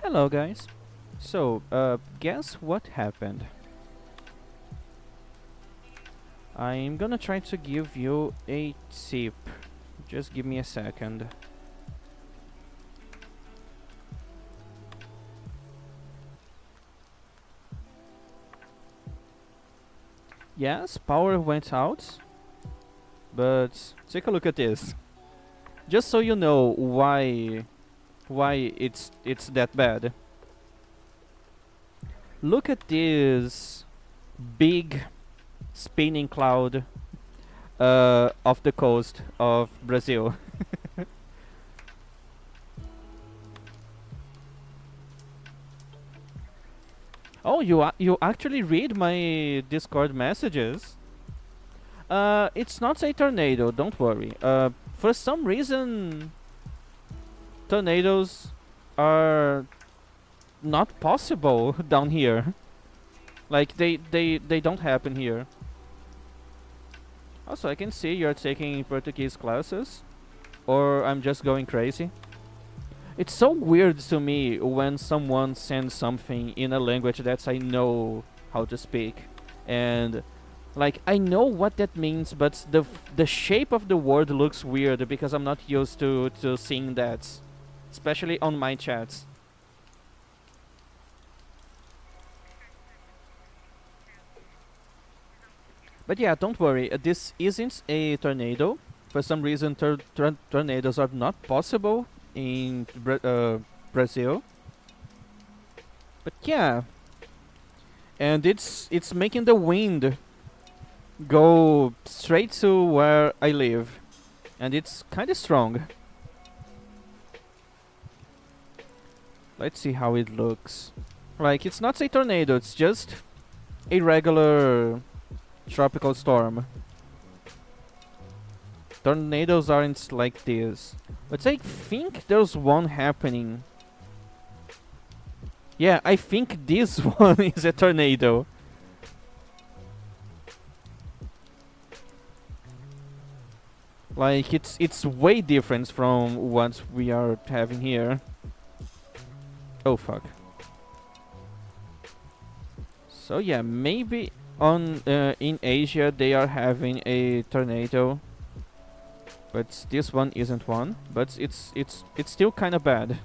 Hello guys. So, guess what happened? I'm gonna try to give you a tip. Just give me a second. Yes, power went out, but take a look at this. Just so you know why it's that bad. Look at this big spinning cloud off the coast of Brazil. Oh, you actually read my Discord messages? It's not a tornado, don't worry. For some reason, tornadoes are not possible down here. Like, they don't happen here. Also, I can see you're taking Portuguese classes. Or I'm just going crazy. It's so weird to me when someone sends something in a language that I know how to speak. And like I know what that means, but the shape of the word looks weird because I'm not used to seeing that, especially on my chats. But yeah, don't worry. This isn't a tornado. For some reason, tornadoes are not possible in Brazil. But yeah, and it's making the wind go straight to where I live, and it's kind of strong. Let's see how it looks. Like, it's not a tornado, it's just a regular tropical storm. Tornadoes aren't like this. But I think there's one happening. Yeah, I think this one is a tornado. Like, it's way different from what we are having here. Oh fuck. So yeah, maybe on in Asia they are having a tornado, but this one isn't one. But it's still kind of bad.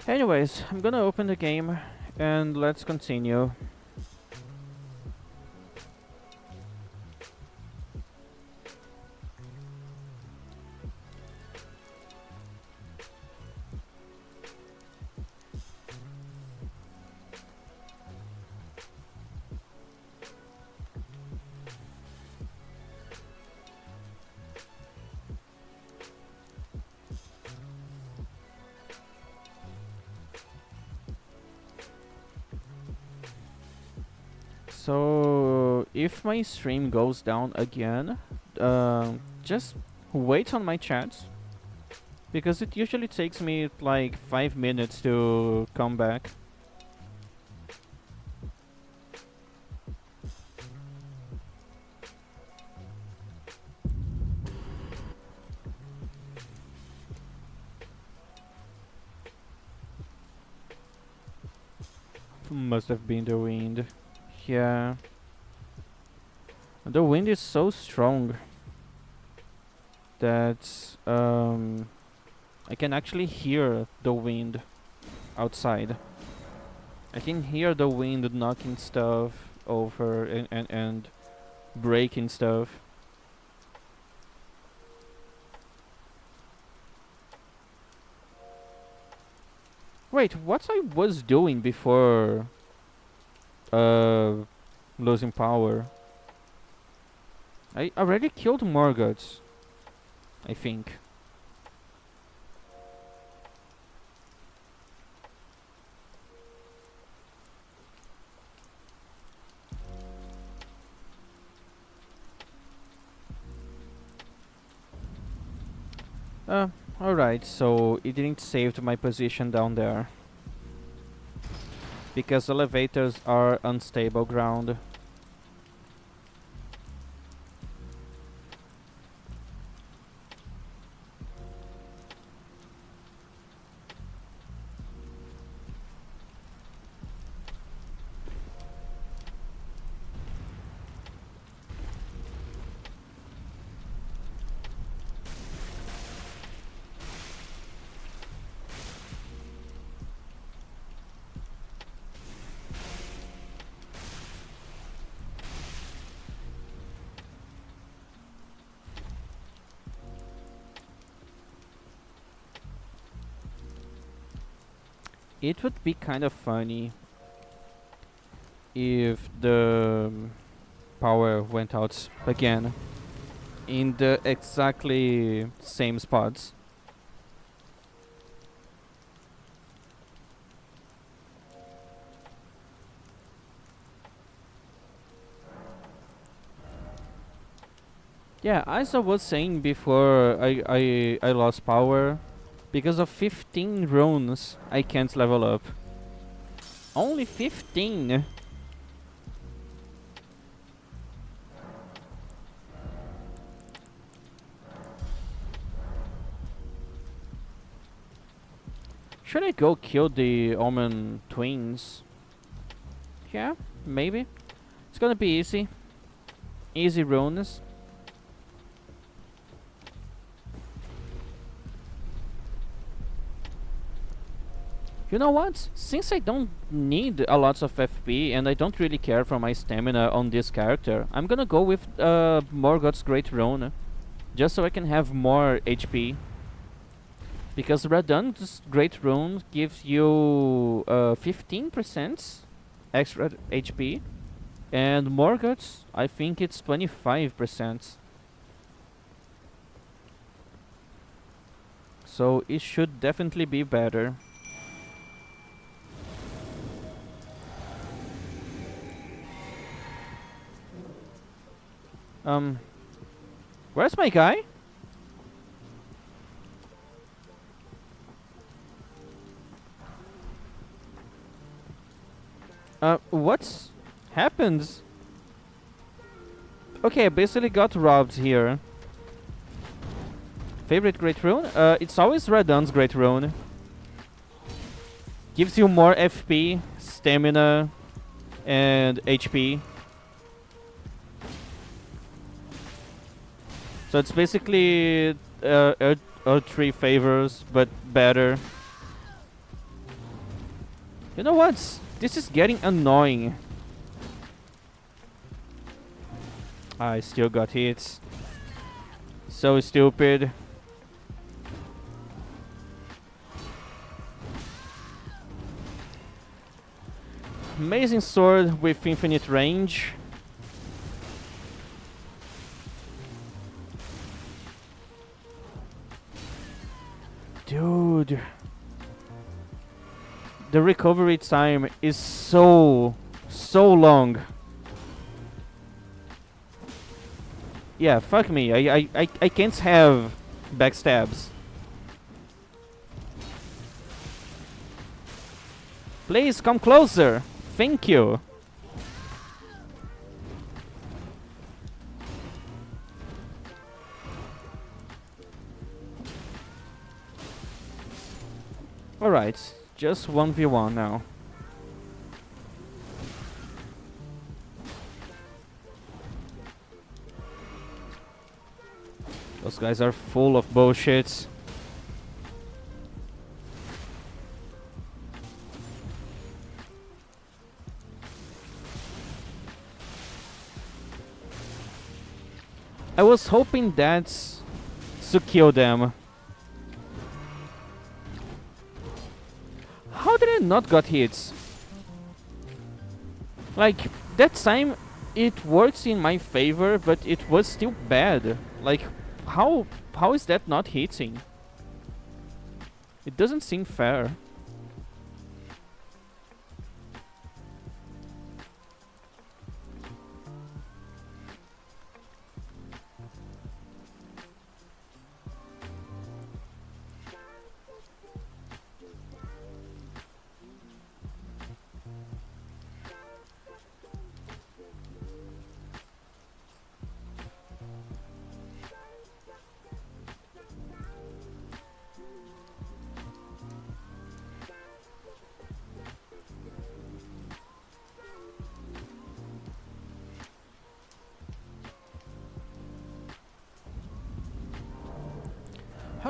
Anyways, I'm gonna open the game and let's continue. So if my stream goes down again, just wait on my chat because it usually takes me like 5 minutes to come back. Must have been the wind. Yeah. The wind is so strong that I can actually hear the wind outside. I can hear the wind knocking stuff over and breaking stuff. Wait, what I was doing before uh losing power? I already killed Morgoths, I think. Uh, alright, so it didn't save my position down there. because elevators are unstable ground. It would be kind of funny if the power went out again in the exactly same spots. Yeah, as I was saying before, I lost power because of 15 runes. I can't level up. Only 15. Should I go kill the Omen twins? Yeah, maybe. It's gonna be easy. Easy runes. You know what? Since I don't need a lot of FP and I don't really care for my stamina on this character, I'm gonna go with Morgoth's Great Rune, just so I can have more HP. Because Radon's Great Rune gives you 15% extra HP, and Morgoth's, I think it's 25%. So it should definitely be better. Where's my guy? What's happened? Okay, I basically got robbed here. Favorite Great Rune? It's always Radon's Great Rune. Gives you more FP, stamina, and HP. So it's basically Earth 3 favors, but better. You know what? This is getting annoying. I still got hits. So stupid. Amazing sword with infinite range. Dude. The recovery time is so long. Yeah, fuck me. I can't have backstabs. Please come closer. Thank you. Alright, just 1v1 now. Those guys are full of bullshit. I was hoping that's to kill them. How did I not got hits? Like, that time it works in my favor, but it was still bad. Like, how is that not hitting? It doesn't seem fair.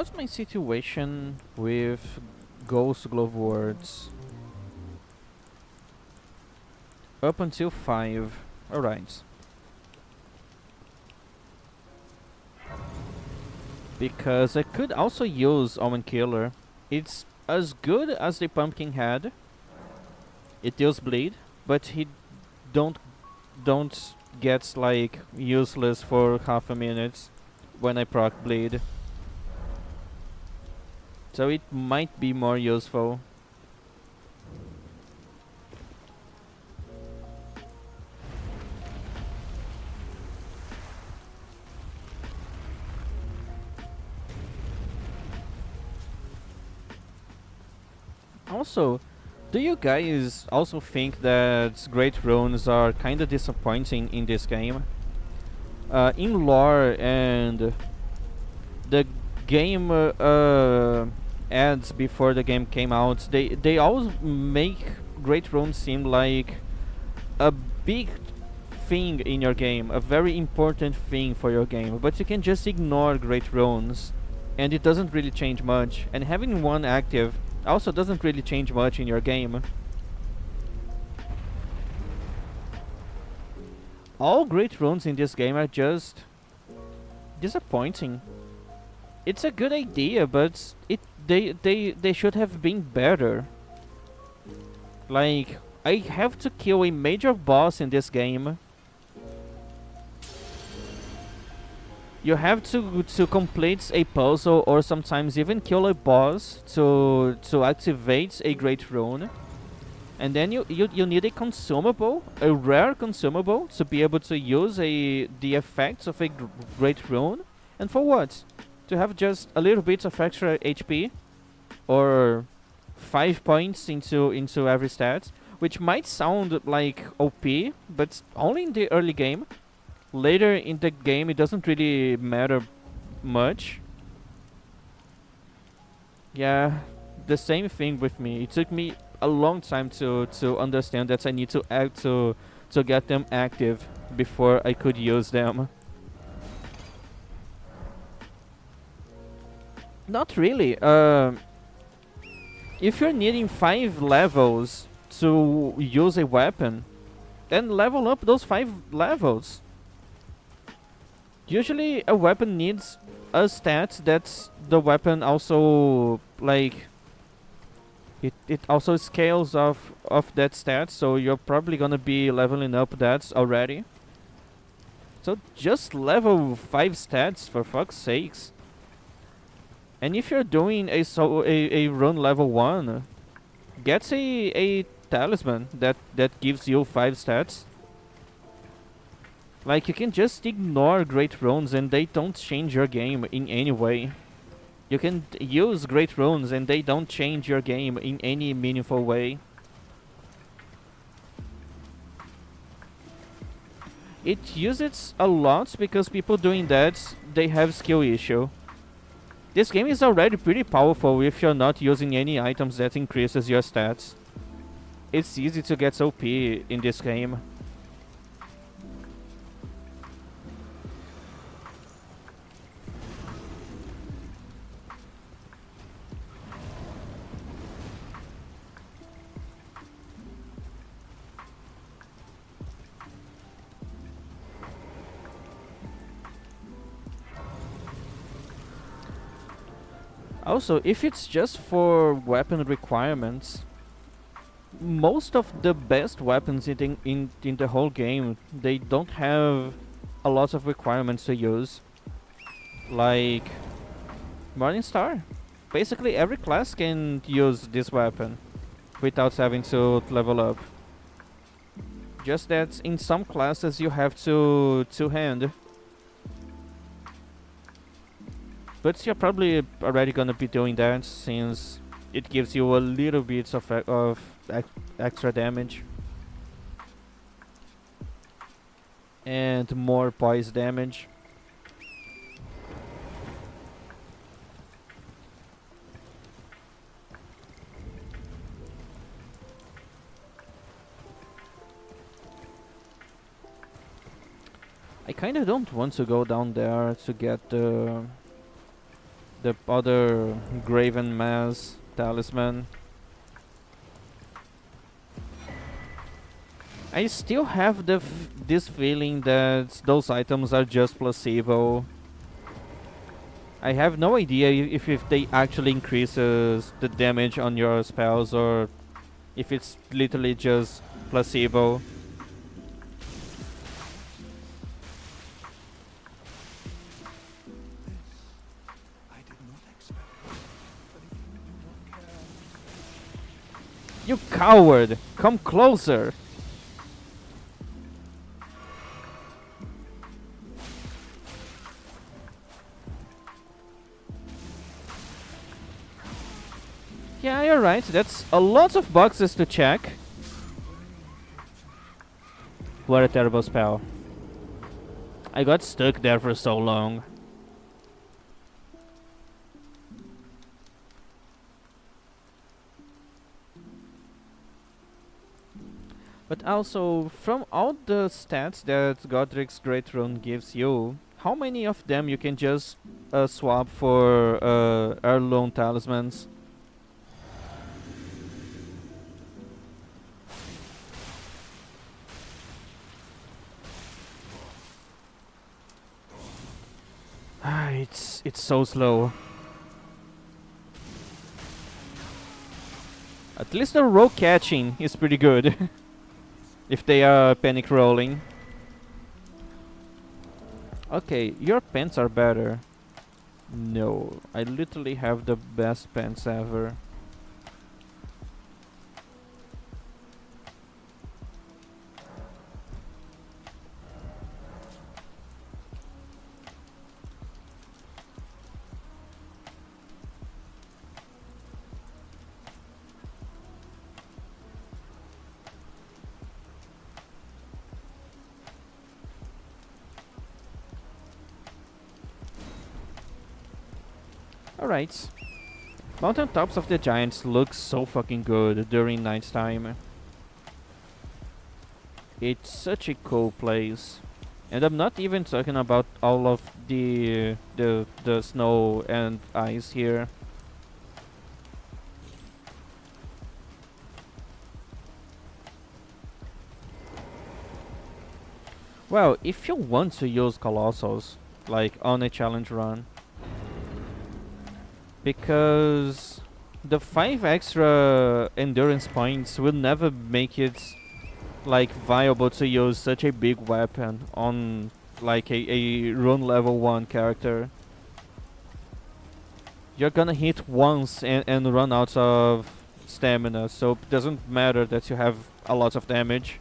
How's my situation with Ghost Glove words? Up until 5. Alright. Because I could also use Omen Killer. It's as good as the Pumpkin Head. It deals bleed, but he don't gets like useless for half a minute when I proc bleed. So it might be more useful. Also, do you guys also think that Great Runes are kinda disappointing in this game? In lore and the game ads before the game came out, they always make Great Runes seem like a big thing in your game, a very important thing for your game, but you can just ignore Great Runes and it doesn't really change much. And having one active also doesn't really change much in your game. All Great Runes in this game are just disappointing. It's a good idea, but they should have been better. Like, I have to kill a major boss in this game. You have to complete a puzzle or sometimes even kill a boss to activate a Great Rune. And then you need a consumable, a rare consumable, to be able to use the effects of a Great Rune. And for what? To have just a little bit of extra HP or 5 points into every stat, which might sound like OP, but only in the early game. Later in the game, it doesn't really matter much. Yeah, the same thing with me. It took me a long time to understand that I need to act to get them active before I could use them. Not really. If you're needing 5 levels to use a weapon, then level up those 5 levels. Usually a weapon needs a stat that's the weapon also like it also scales of that stat, so you're probably gonna be leveling up that already. So just level 5 stats for fuck's sakes. And if you're doing a run level 1, get a talisman that gives you 5 stats. Like, you can just ignore Great Runes and they don't change your game in any way. You can use Great Runes and they don't change your game in any meaningful way. It uses a lot because people doing that, they have skill issue. This game is already pretty powerful if you're not using any items that increases your stats. It's easy to get OP in this game. Also, if it's just for weapon requirements, most of the best weapons in the whole game, they don't have a lot of requirements to use. Like Morningstar. Basically every class can use this weapon without having to level up. Just that in some classes you have to two-hand. But you're probably already gonna be doing that since it gives you a little bit of extra damage. And more poise damage. I kinda don't want to go down there to get the The other Graven Mass talisman. I still have this feeling that those items are just placebo. I have no idea if they actually increases the damage on your spells or if it's literally just placebo. You coward! Come closer! Yeah, you're right. That's a lot of boxes to check. What a terrible spell. I got stuck there for so long. But also, from all the stats that Godric's Great Rune gives you, how many of them you can just swap for heirloom talismans? It's so slow. At least the rogue catching is pretty good. If they are panic rolling. Okay, your pants are better. No, I literally have the best pants ever. Alright. Mountain tops of the Giants look so fucking good during nighttime. It's such a cool place. And I'm not even talking about all of the snow and ice here. Well, if you want to use Colossals, like on a challenge run, because the 5 extra endurance points will never make it like viable to use such a big weapon on like a rune level 1 character. You're gonna hit once and run out of stamina, so it doesn't matter that you have a lot of damage.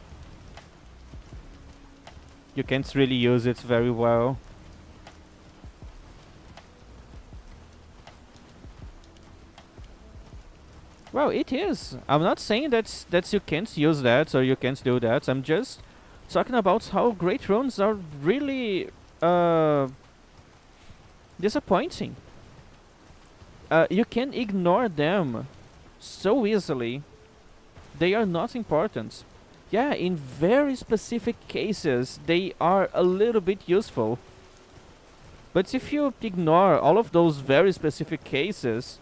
You can't really use it very well. Well, it is. I'm not saying that you can't use that or you can't do that. I'm just talking about how great runes are really disappointing. You can ignore them so easily. They are not important. Yeah, in very specific cases, they are a little bit useful. But if you ignore all of those very specific cases,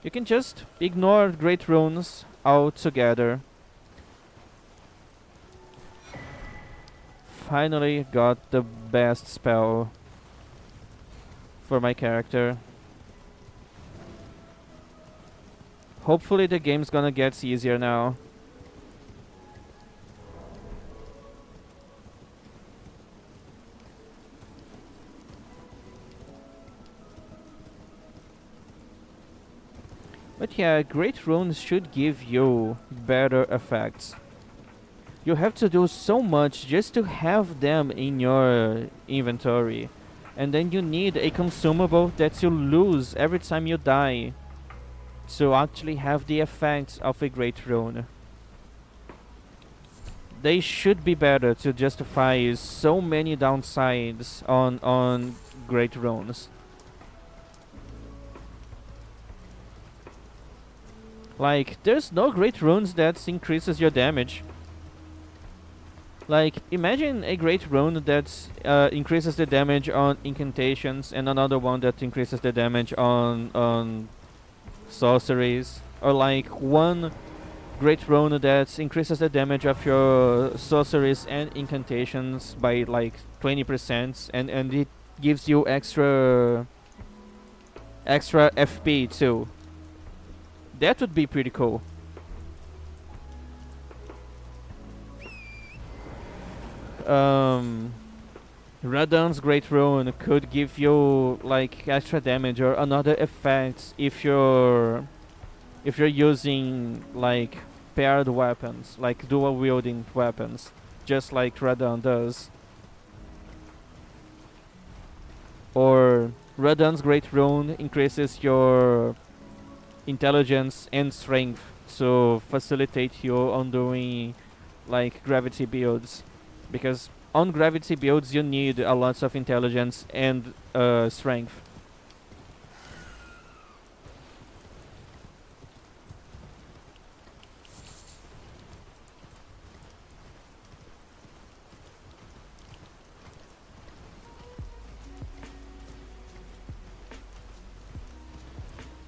you can just ignore great runes altogether. Finally got the best spell for my character. Hopefully the game's gonna get easier now. But yeah, great runes should give you better effects. You have to do so much just to have them in your inventory. And then you need a consumable that you lose every time you die to actually have the effects of a great rune. They should be better to justify so many downsides on great runes. Like, there's no great runes that increases your damage. Like, imagine a great rune that increases the damage on incantations, and another one that increases the damage on sorceries, or like one great rune that increases the damage of your sorceries and incantations by like 20%, and it gives you extra FP too. That would be pretty cool. Um, Radahn's Great Rune could give you like extra damage or another effect if you're using like paired weapons, like dual wielding weapons, just like Radahn does. Or Radahn's Great Rune increases your intelligence and strength to facilitate you on doing like gravity builds, because on gravity builds you need a lot of intelligence and strength.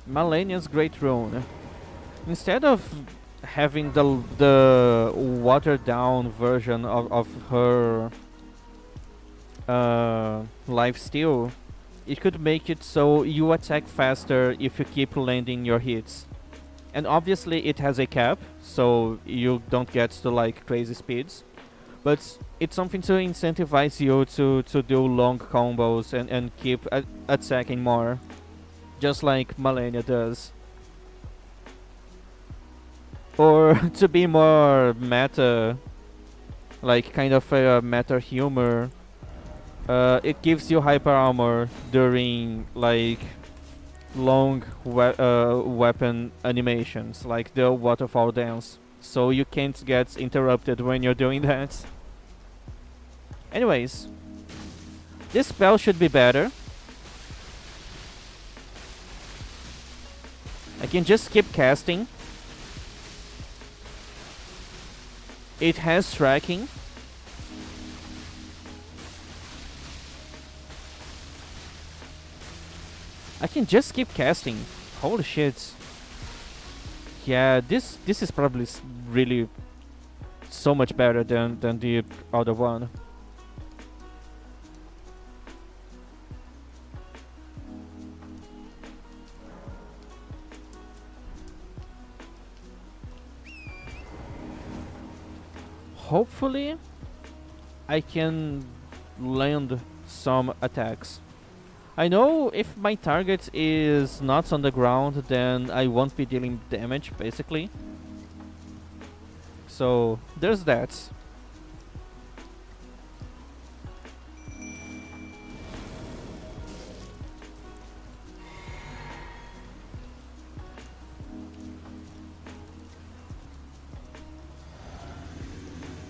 Malenia's Great Rune. Instead of having the watered down version of her life steal, it could make it so you attack faster if you keep landing your hits. And obviously it has a cap, so you don't get to like crazy speeds. But it's something to incentivize you to do long combos and keep attacking more. Just like Malenia does. Or to be more meta, like kind of a meta humor, it gives you hyper armor during like long weapon animations, like the waterfall dance, so you can't get interrupted when you're doing that. Anyways, this spell should be better. I can just keep casting. It has tracking. I can just keep casting. Holy shit. Yeah, this is probably really so much better than the other one. Hopefully I can land some attacks. I know if my target is not on the ground, then I won't be dealing damage, basically. So, there's that.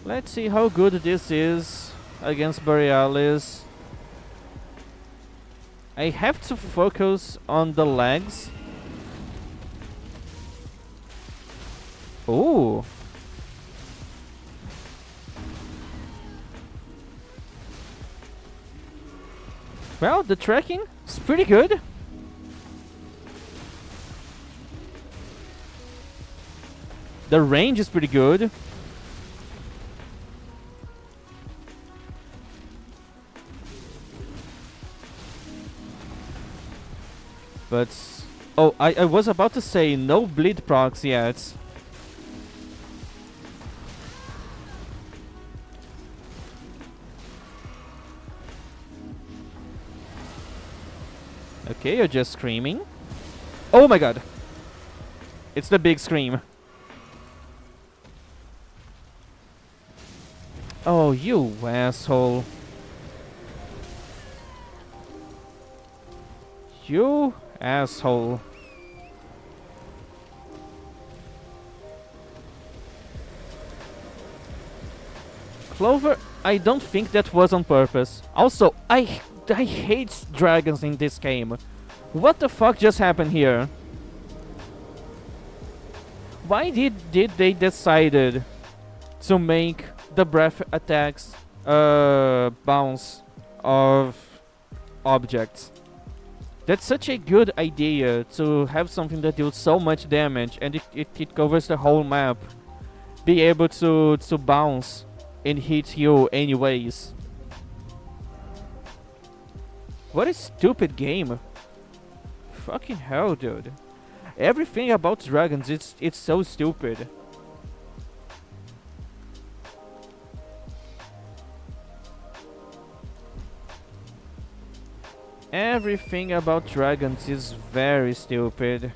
Let's see how good this is against Borealis. I have to focus on the legs. Ooh. Well, the tracking is pretty good. The range is pretty good. But, oh, I was about to say no bleed procs yet. Okay, you're just screaming. Oh my god. It's the big scream. Oh, you asshole. You asshole. Clover, I don't think that was on purpose. Also, I hate dragons in this game. What the fuck just happened here? Why did they decided to make the breath attacks bounce of objects. That's such a good idea to have something that deals so much damage and it covers the whole map. Be able to bounce and hit you anyways. What a stupid game. Fucking hell, dude. Everything about dragons, it's so stupid. Everything about dragons is very stupid.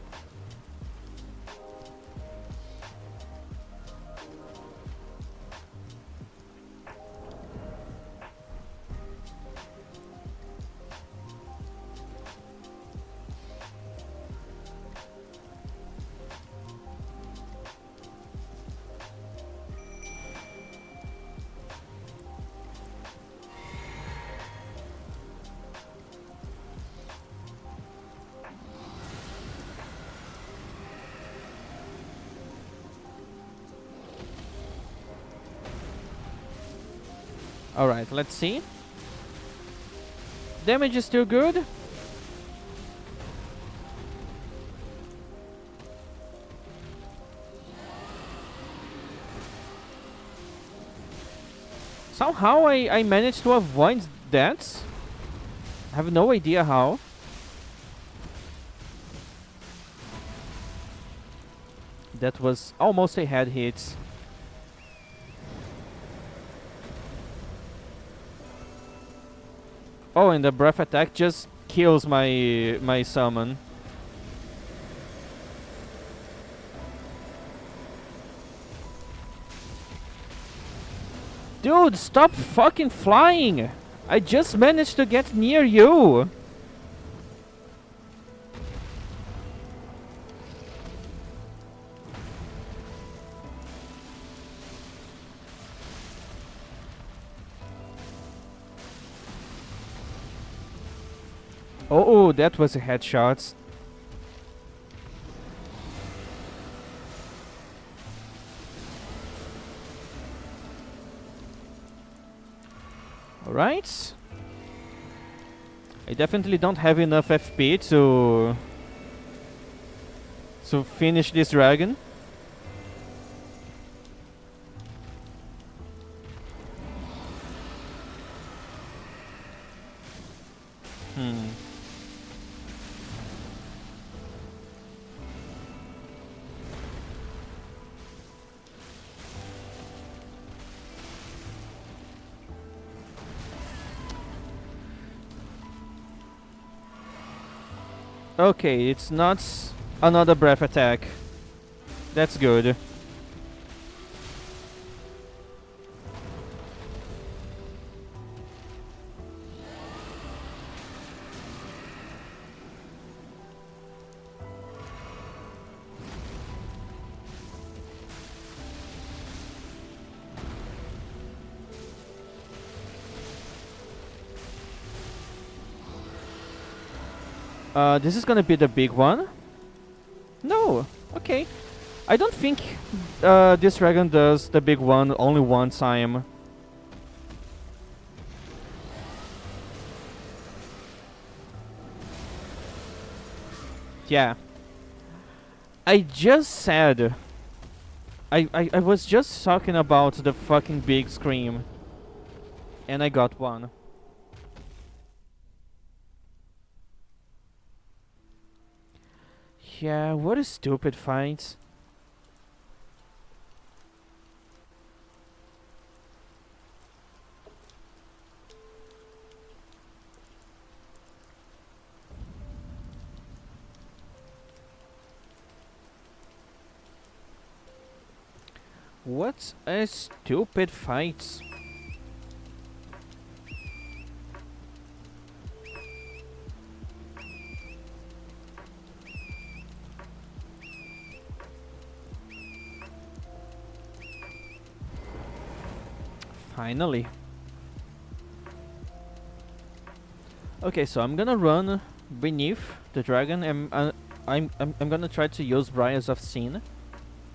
Alright, let's see. Damage is still good. Somehow I managed to avoid that. I have no idea how. That was almost a head hit. Oh, and the breath attack just kills my summon. Dude, stop fucking flying! I just managed to get near you! Oh, that was a headshot. Alright. I definitely don't have enough FP to finish this dragon. Okay, it's not another breath attack. That's good. This is gonna be the big one. No, okay. I don't think this dragon does the big one only one time. Yeah. I just said... I was just talking about the fucking big scream. And I got one. Yeah, what a stupid fight. What a stupid fight. Finally. Okay, so I'm gonna run beneath the dragon and I'm gonna try to use Briars of Sin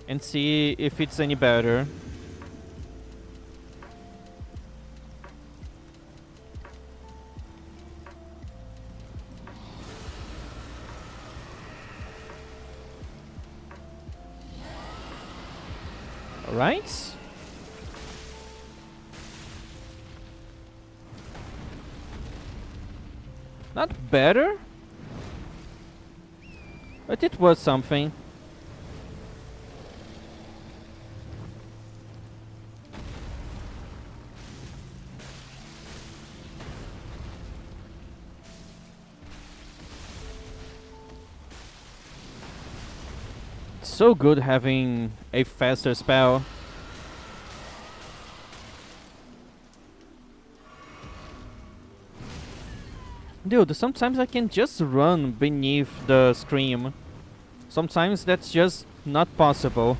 and see if it's any better. Right? Not better, but it was something. So good having a faster spell. Dude, sometimes I can just run beneath the scream. Sometimes that's just not possible.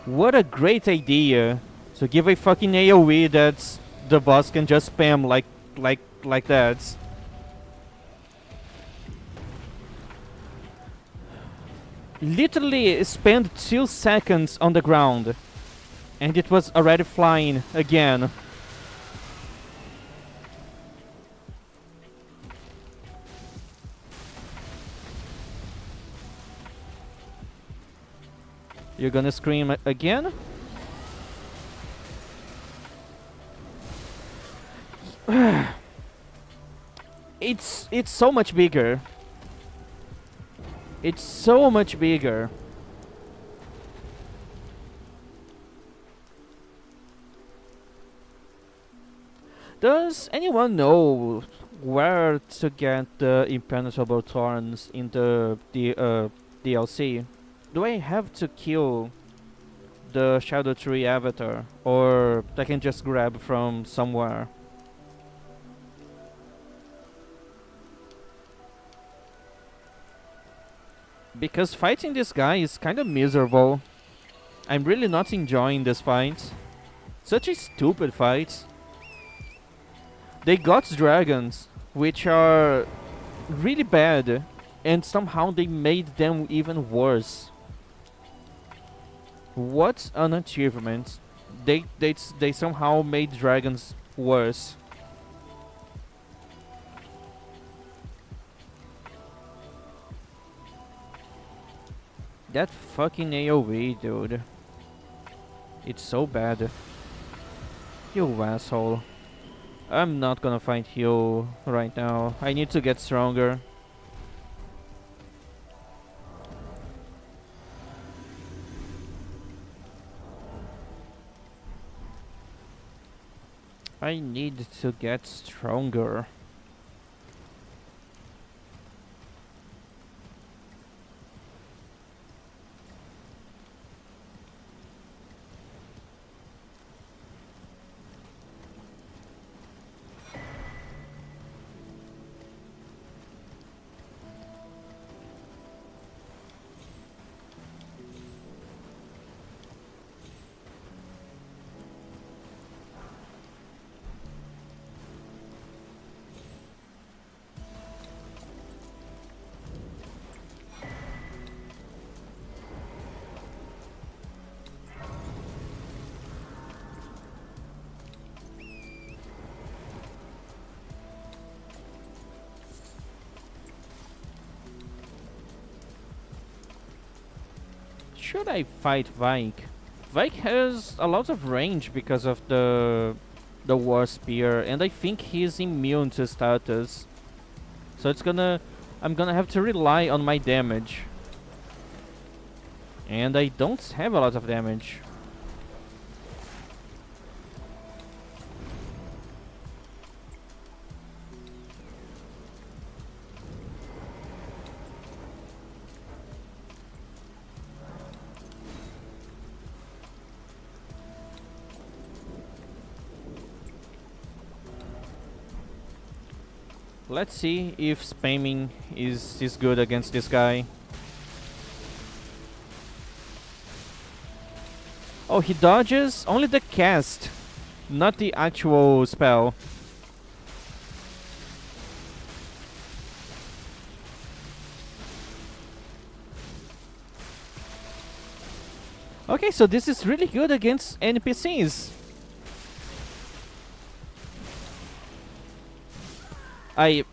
What a great idea to give a fucking AoE that the boss can just spam like that. Literally spend 2 seconds on the ground and it was already flying again. You're gonna scream again? It's so much bigger. It's so much bigger. Does anyone know where to get the impenetrable thorns in the DLC? Do I have to kill the Shadow Tree avatar, or I can just grab from somewhere? Because fighting this guy is kind of miserable. I'm really not enjoying this fight. Such a stupid fight. They got dragons, which are really bad, and somehow they made them even worse. What an achievement. They somehow made dragons worse. That fucking AoE, dude. It's so bad. You asshole. I'm not gonna fight you right now. I need to get stronger. I need to get stronger. Should I fight Vike? Vike has a lot of range because of the War Spear, and I think he's immune to status. So I'm gonna have to rely on my damage. And I don't have a lot of damage. Let's see if spamming is good against this guy. Oh, he dodges only the cast, not the actual spell. Okay, so this is really good against NPCs. I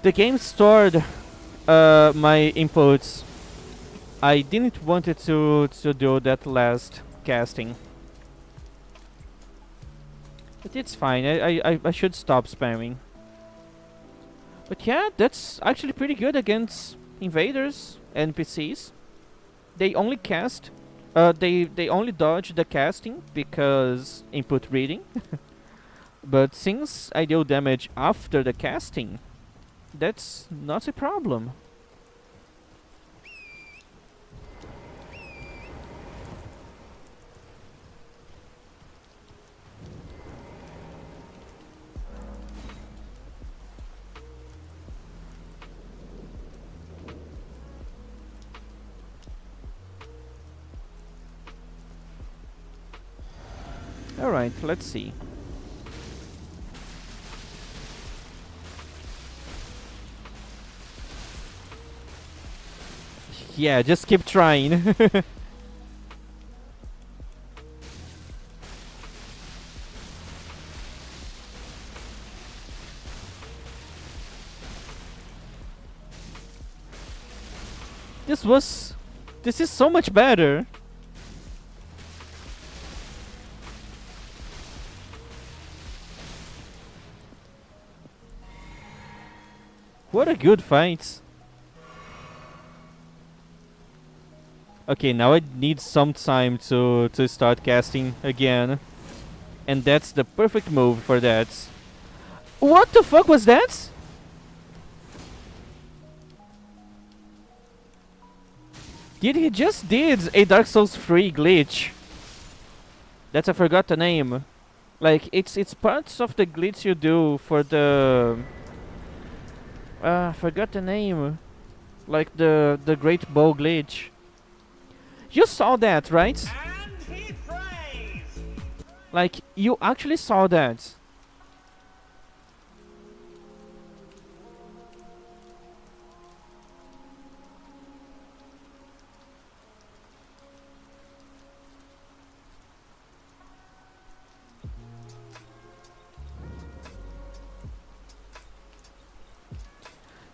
the game stored my inputs. I didn't want it to do that last casting. But it's fine. I should stop spamming. But yeah, that's actually pretty good against invaders, NPCs. They only cast. They only dodge the casting because input reading. But since I deal damage after the casting, that's not a problem. Alright, let's see. Yeah, just keep trying. This is so much better. What a good fight. Okay, now I need some time to start casting again. And that's the perfect move for that. What the fuck was that? He just did a Dark Souls 3 glitch. That I forgot the name. Like it's parts of the glitch you do for the forgot the name. Like the Great Bow glitch. You saw that, right? And he prays. Like you actually saw that.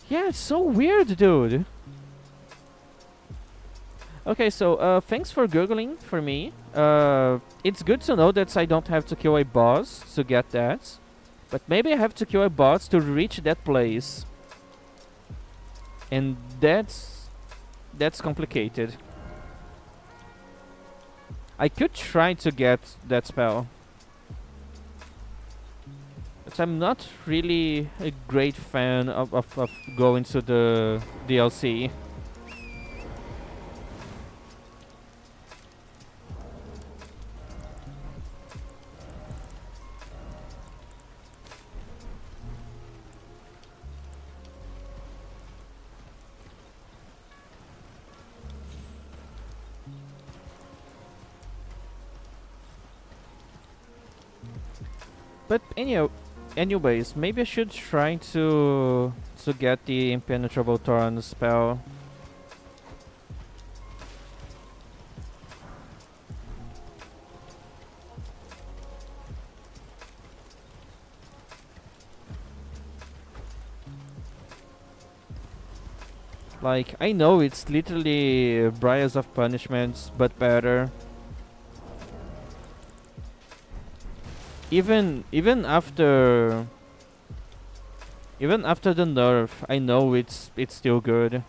Yeah, it's so weird, dude. Okay, so thanks for googling for me. It's good to know that I don't have to kill a boss to get that. But maybe I have to kill a boss to reach that place. And that's complicated. I could try to get that spell. But I'm not really a great fan of going to the DLC. But anyways, maybe I should try to get the Impenetrable Thorn spell. Like, I know it's literally Briars of Punishments, but better. Even after the nerf, I know it's still good.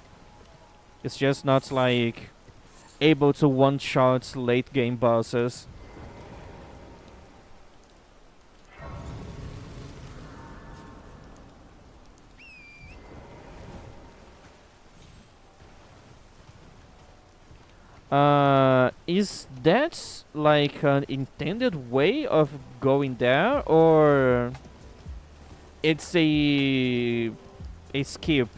It's just not like able to one-shot late game bosses. Is that like an intended way of going there, or it's a skip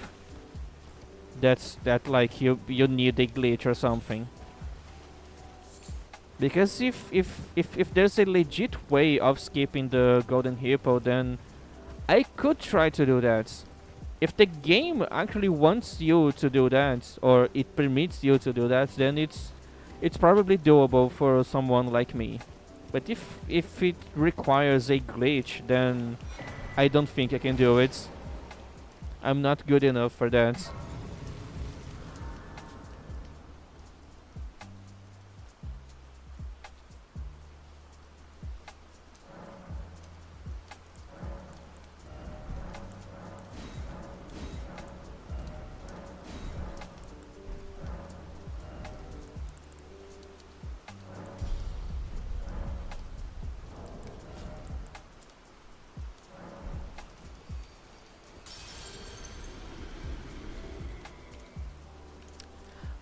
that like you need a glitch or something? Because if there's a legit way of skipping the Golden Hippo, then I could try to do that. If the game actually wants you to do that, or it permits you to do that, then it's probably doable for someone like me. But if it requires a glitch, then I don't think I can do it. I'm not good enough for that.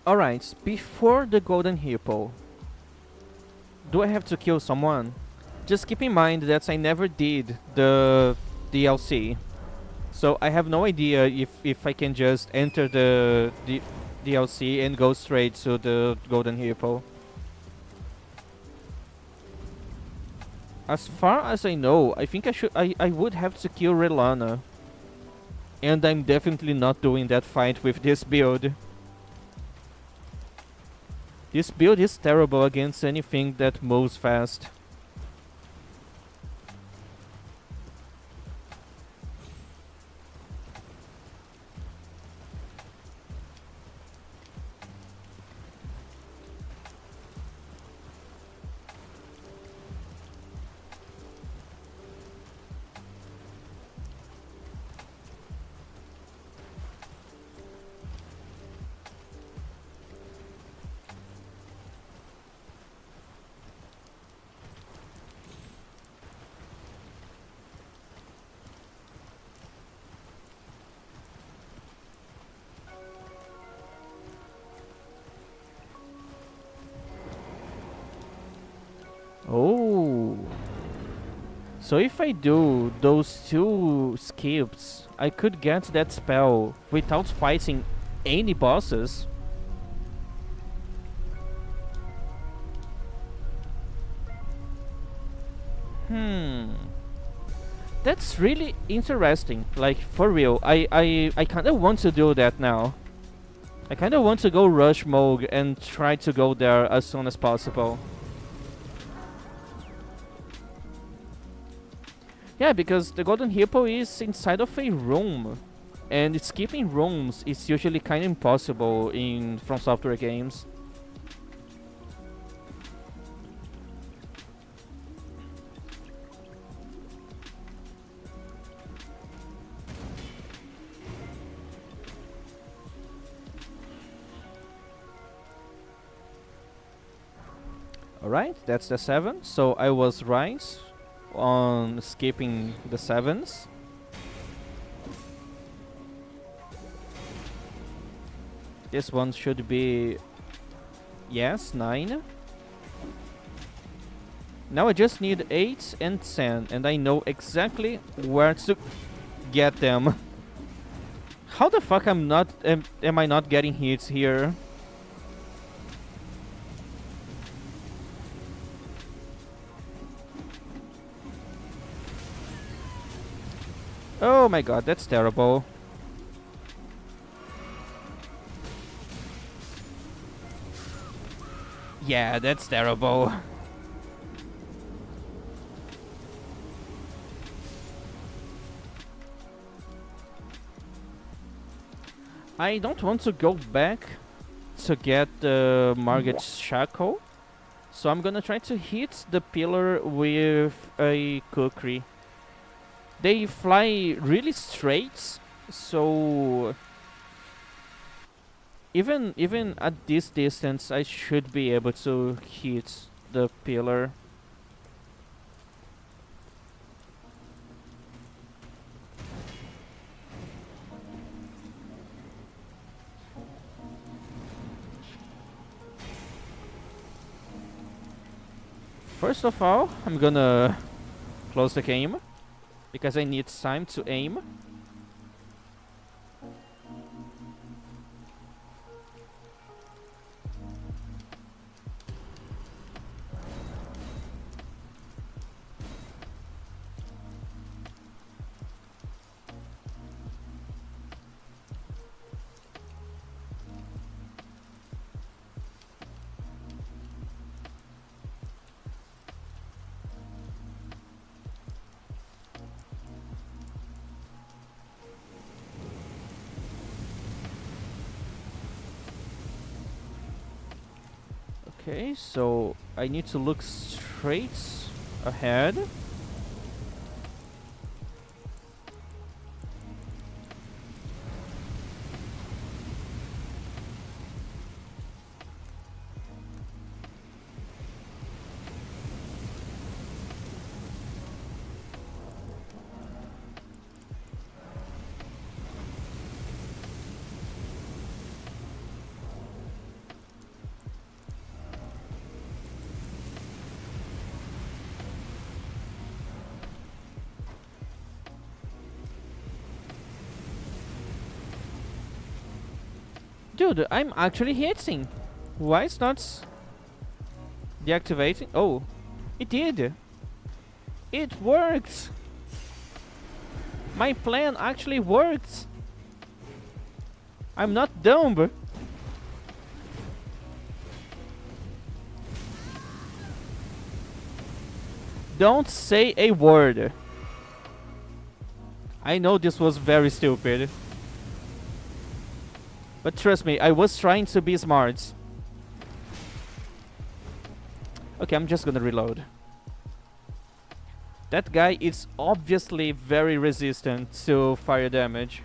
Alright, before the Golden Hippo, do I have to kill someone? Just keep in mind that I never did the DLC. So I have no idea if I can just enter the DLC and go straight to the Golden Hippo. As far as I know, I think I would have to kill Relana. And I'm definitely not doing that fight with this build. This build is terrible against anything that moves fast. Oh. So if I do those two skips, I could get that spell without fighting any bosses. Hmm. That's really interesting. Like, for real, I kinda want to do that now. I kinda want to go rush Moog and try to go there as soon as possible. Yeah, because the Golden Hippo is inside of a room. And skipping rooms is usually kinda impossible in From Software games. Alright, that's the 7. So I was right on skipping the 7s. This one should be... yes, 9. Now I just need 8 and 10, and I know exactly where to get them. How the fuck am I not getting hits here? Oh my god, that's terrible. Yeah, that's terrible. I don't want to go back to get the Margit's Shackle, so I'm gonna try to hit the pillar with a Kukri. They fly really straight, so even at this distance, I should be able to hit the pillar. First of all, I'm gonna close the game because I need time to aim. Okay, so I need to look straight ahead. Dude, I'm actually hitting. Why is not deactivating? Oh, it did. It worked. My plan actually worked. I'm not dumb. Don't say a word. I know this was very stupid. But trust me, I was trying to be smart. Okay, I'm just gonna reload. That guy is obviously very resistant to fire damage.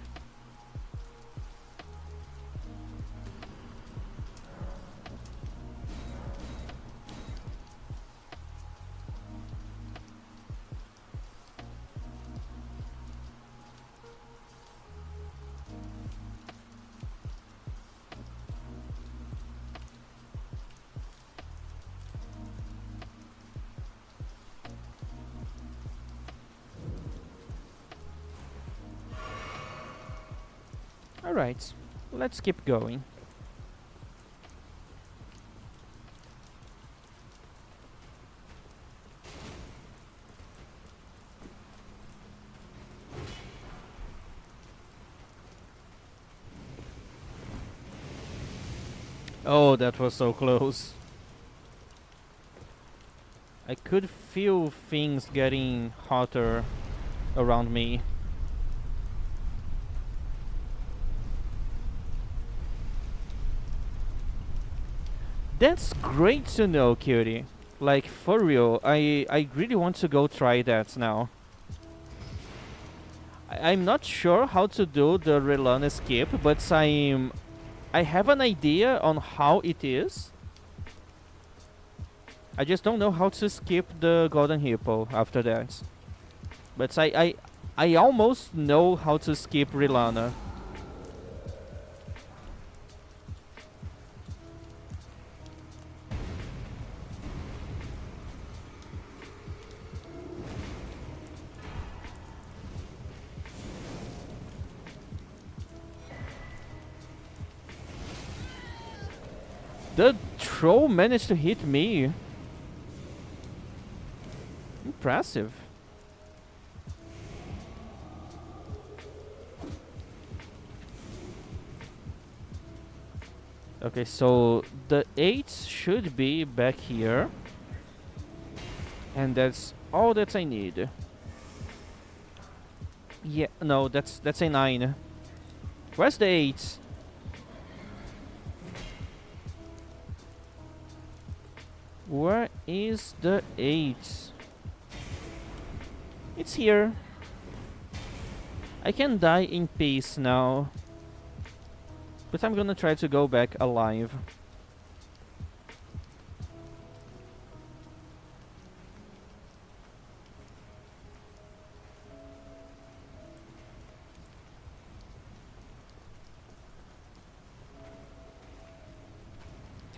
Alright, let's keep going. Oh, that was so close. I could feel things getting hotter around me. That's great to know, Cutie. Like, for real, I really want to go try that now. I'm not sure how to do the Relana skip, but I have an idea on how it is. I just don't know how to skip the Golden Hippo after that. But I almost know how to skip Relana. The troll managed to hit me. Impressive. Okay, so the 8 should be back here. And that's all that I need. Yeah, no, that's a 9. Where's the 8? Where is the 8? It's here. I can die in peace now. But I'm gonna try to go back alive.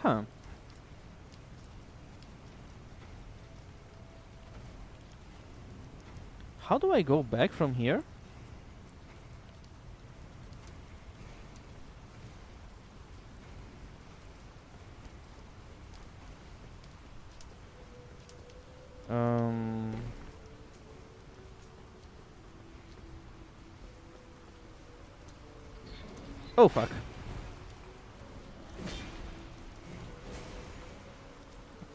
Huh. How do I go back from here? Oh fuck.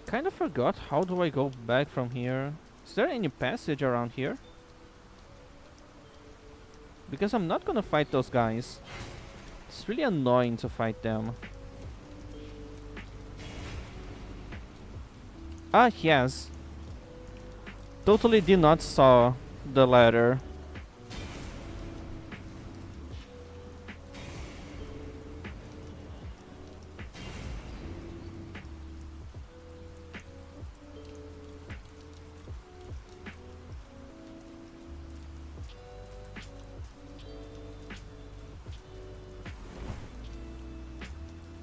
Kind of forgot how do I go back from here. Is there any passage around here? Because I'm not gonna fight those guys. It's really annoying to fight them. Ah, yes. Totally did not saw the ladder.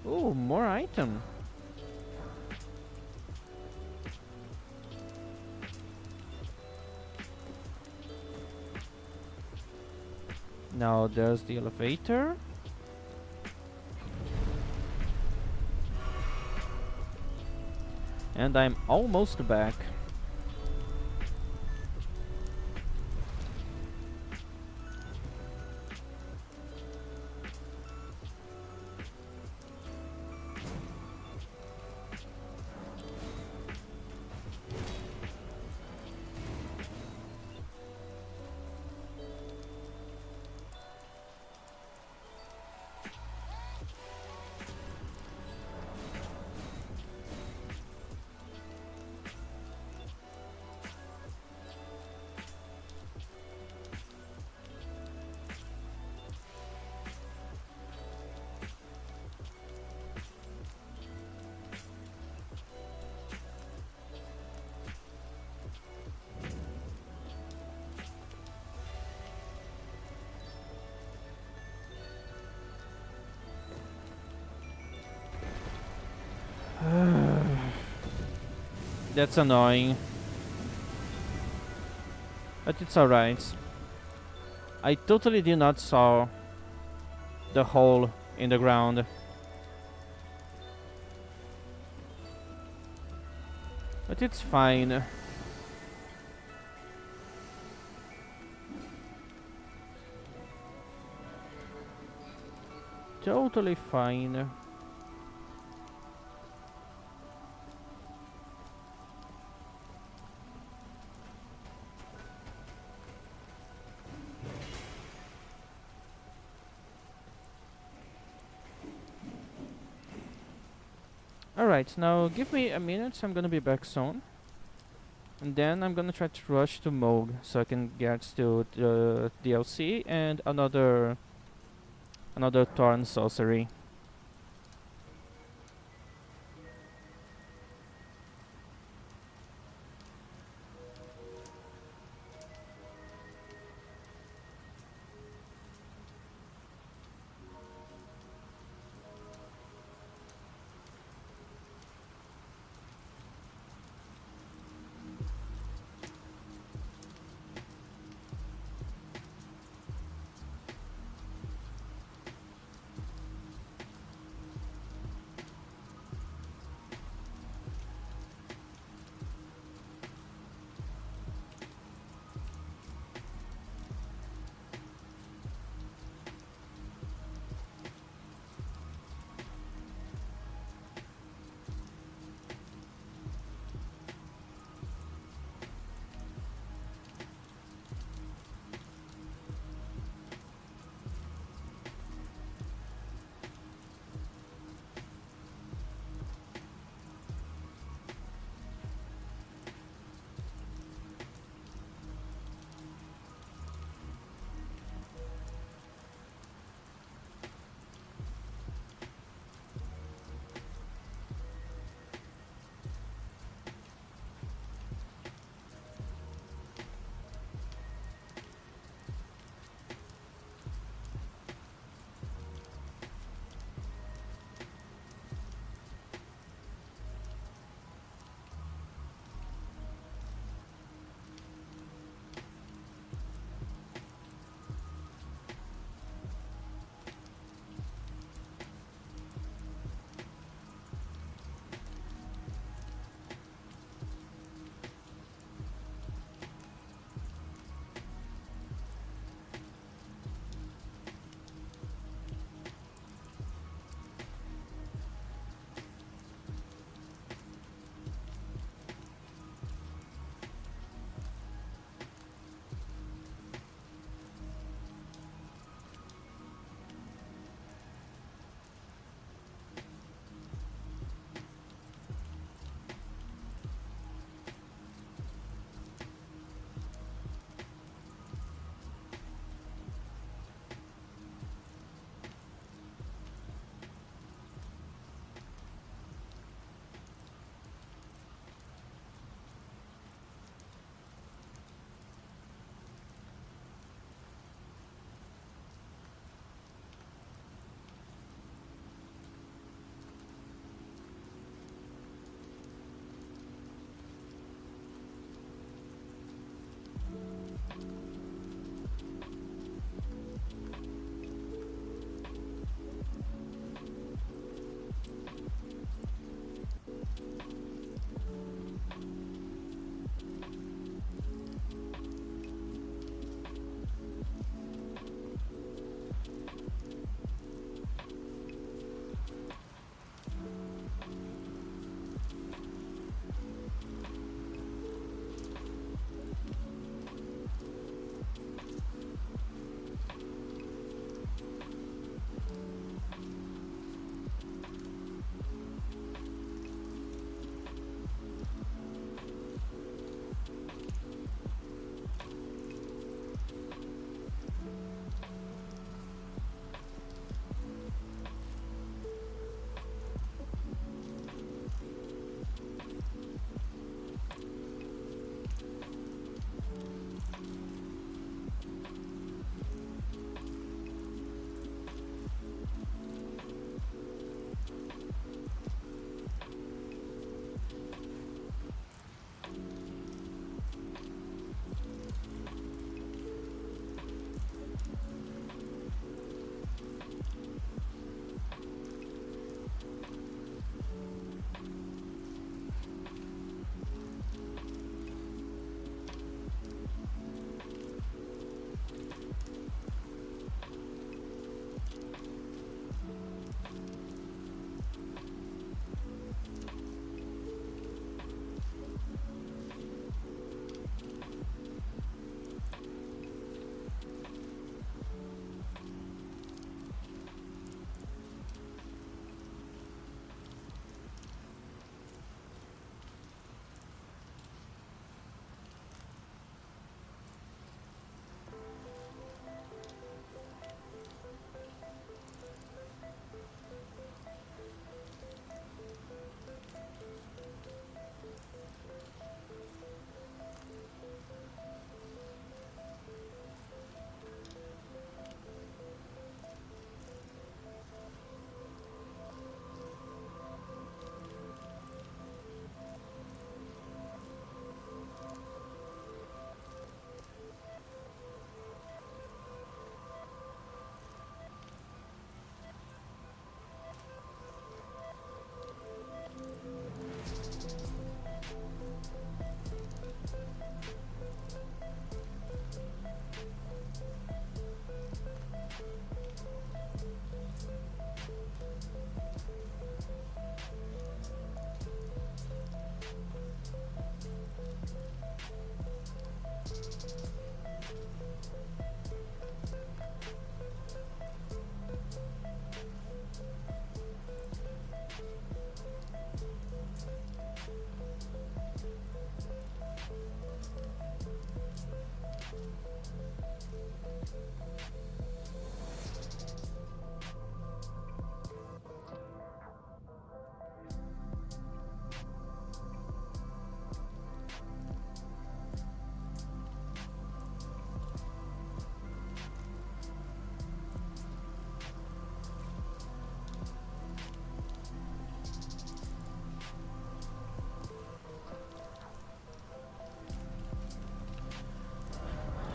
Ooh, more item. Now there's the elevator. And I'm almost back. That's annoying. But it's alright. I totally did not saw the hole in the ground. But it's fine. Totally fine. Alright, now give me a minute, I'm gonna be back soon. And then I'm gonna try to rush to Moog so I can get to the DLC and another Thorn Sorcery.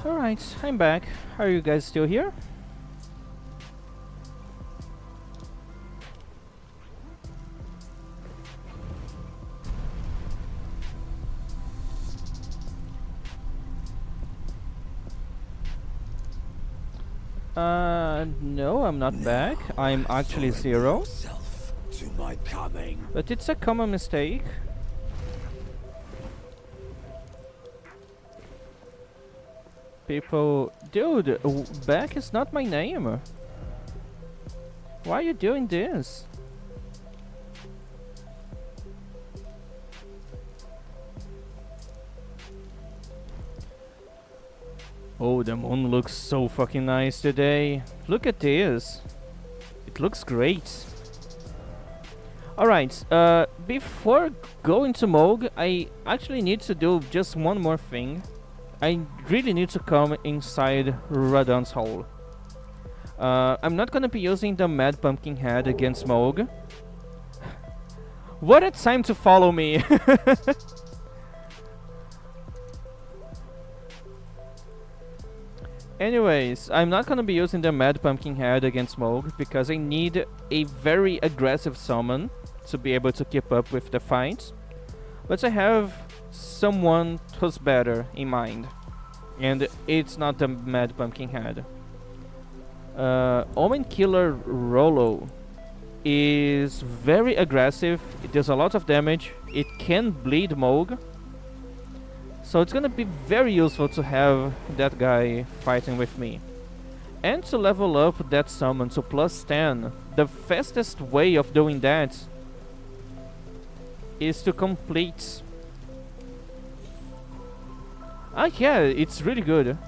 Alright, I'm back. Are you guys still here? No, I'm not back. I'm actually zero. To my coming. But it's a common mistake. People... Dude, back is not my name. Why are you doing this? Oh, the moon looks so fucking nice today. Look at this. It looks great. Alright, before going to Moog, I actually need to do just one more thing. I really need to come inside Radon's hole. I'm not gonna be using the Mad Pumpkin Head against Moog. What a time to follow me! Anyways, I'm not gonna be using the Mad Pumpkin Head against Moog because I need a very aggressive summon to be able to keep up with the fight. But I have someone who's better in mind, and it's not the Mad Pumpkin Head. Omen Killer Rolo is very aggressive, it does a lot of damage, it can bleed Moog. So it's gonna be very useful to have that guy fighting with me. And to level up that summon to plus 10, the fastest way of doing that is to complete... yeah, it's really good.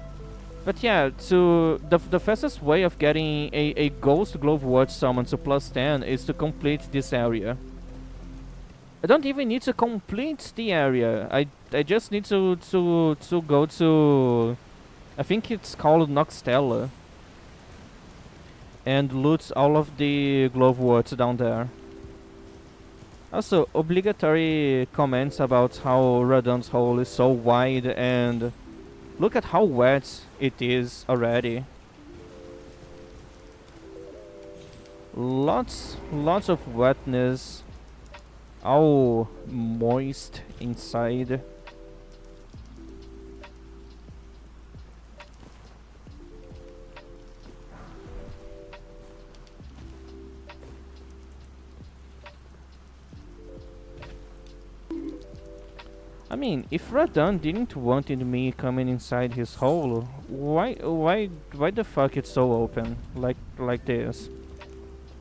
But yeah, to the fastest way of getting a Ghost Glove Word summon to plus 10 is to complete this area. I don't even need to complete the area. I just need to go to, I think it's called Noxtella, and loot all of the glove words down there. Also, obligatory comments about how Radon's hole is so wide, and look at how wet it is already. Lots of wetness. All moist inside. I mean, if Radon didn't wanted me coming inside his hole, why the fuck it's so open like this?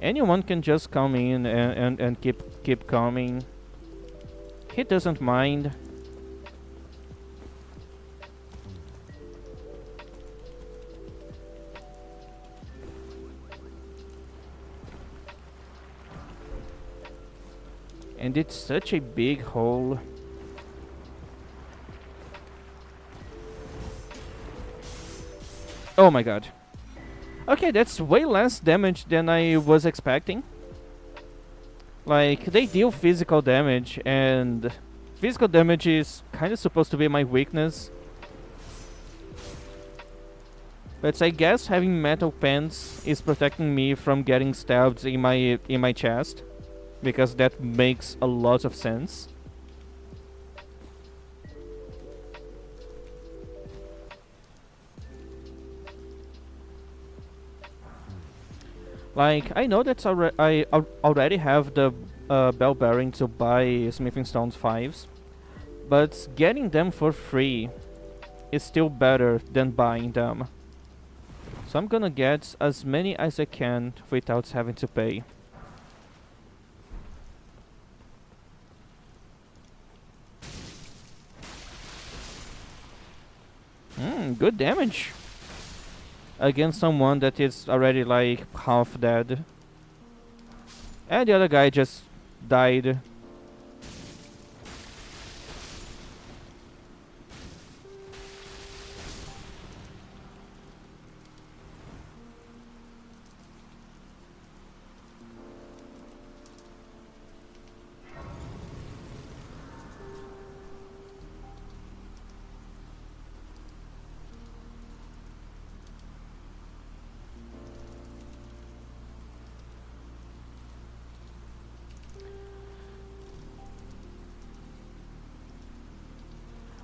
Anyone can just come in and keep coming. He doesn't mind. And it's such a big hole. Oh my god. Okay, that's way less damage than I was expecting. Like, they deal physical damage, and physical damage is kinda supposed to be my weakness. But I guess having metal pants is protecting me from getting stabbed in my chest, because that makes a lot of sense. Like, I know that I already have the bell bearing to buy Smithing Stones 5s, but getting them for free is still better than buying them. So I'm gonna get as many as I can without having to pay. Good damage against someone that is already like half dead. And the other guy just died.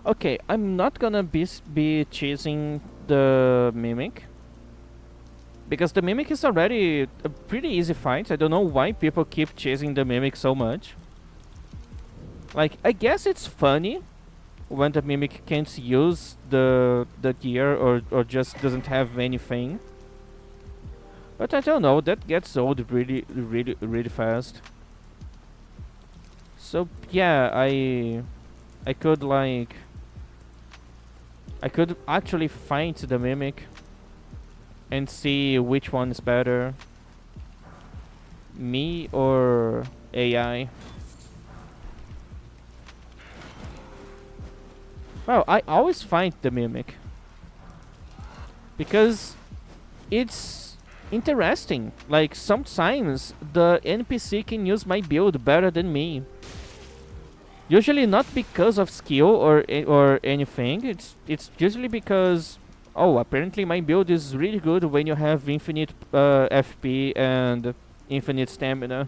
Okay, I'm not gonna be chasing the Mimic. Because the Mimic is already a pretty easy fight. I don't know why people keep chasing the Mimic so much. Like, I guess it's funny when the Mimic can't use the gear or just doesn't have anything. But I don't know, that gets old really fast. So yeah, I could like I could actually fight the Mimic and see which one is better, me or AI. Well, I always fight the Mimic because it's interesting. Like, sometimes the NPC can use my build better than me. Usually not because of skill or anything. It's usually because, oh, apparently my build is really good when you have infinite FP and infinite stamina,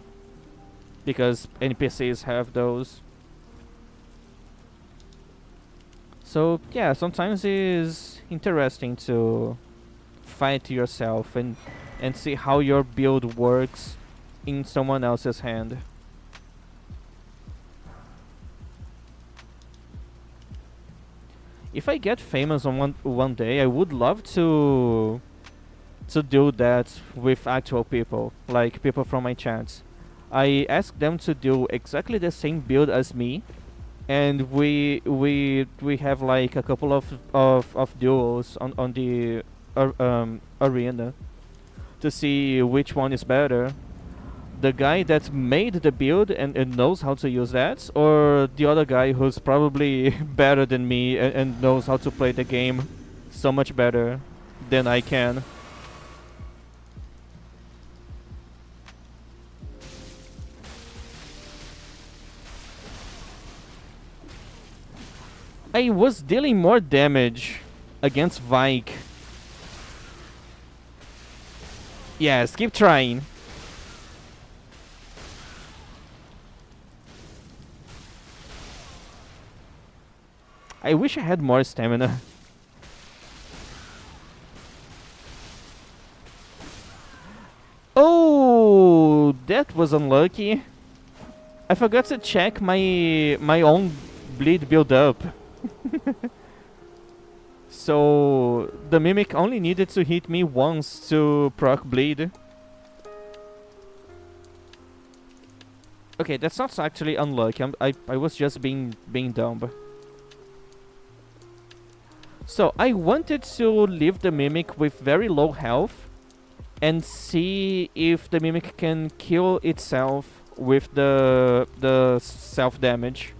because NPCs have those. So yeah, sometimes it's interesting to fight yourself and see how your build works in someone else's hand. If I get famous on one day, I would love to do that with actual people, like people from my chats. I ask them to do exactly the same build as me, and we have like a couple of duels on the arena to see which one is better. The guy that made the build and knows how to use that, or the other guy who's probably better than me and knows how to play the game so much better than I can. I was dealing more damage against Vike. Yes, keep trying. I wish I had more stamina. Oh, that was unlucky. I forgot to check my own bleed build up. So the Mimic only needed to hit me once to proc bleed. Okay, that's not actually unlucky. I was just being dumb. So I wanted to leave the Mimic with very low health and see if the Mimic can kill itself with the self damage.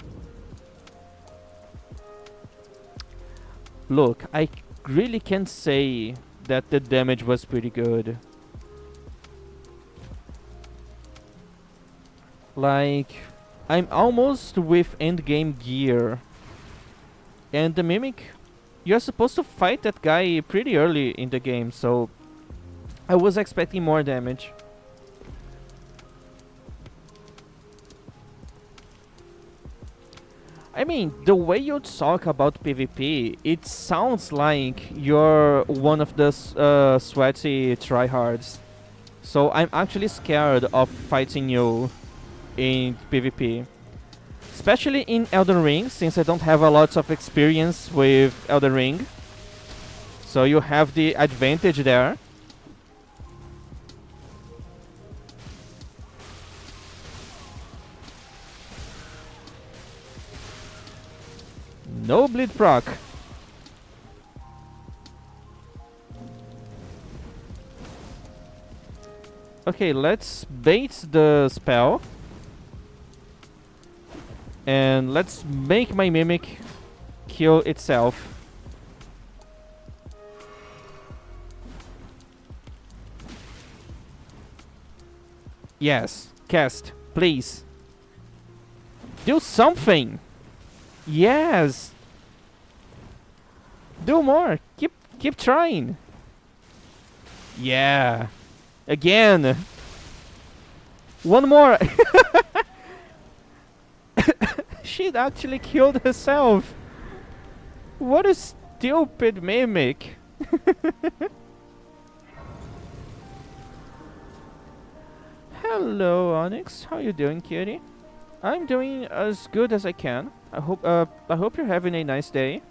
Look, I really can say that the damage was pretty good. Like, I'm almost with endgame gear. And the Mimic, you're supposed to fight that guy pretty early in the game, so I was expecting more damage. I mean, the way you talk about PvP, it sounds like you're one of the sweaty tryhards. So I'm actually scared of fighting you in PvP. Especially in Elden Ring, since I don't have a lot of experience with Elden Ring. So you have the advantage there. No bleed proc. Okay, let's bait the spell. And let's make my Mimic kill itself. Yes, cast, please. Do something! Yes! Do more! Keep trying! Yeah! Again! One more! She actually killed herself! What a stupid mimic! Hello, Onyx. How you doing, kitty? I'm doing as good as I can. I hope you're having a nice day.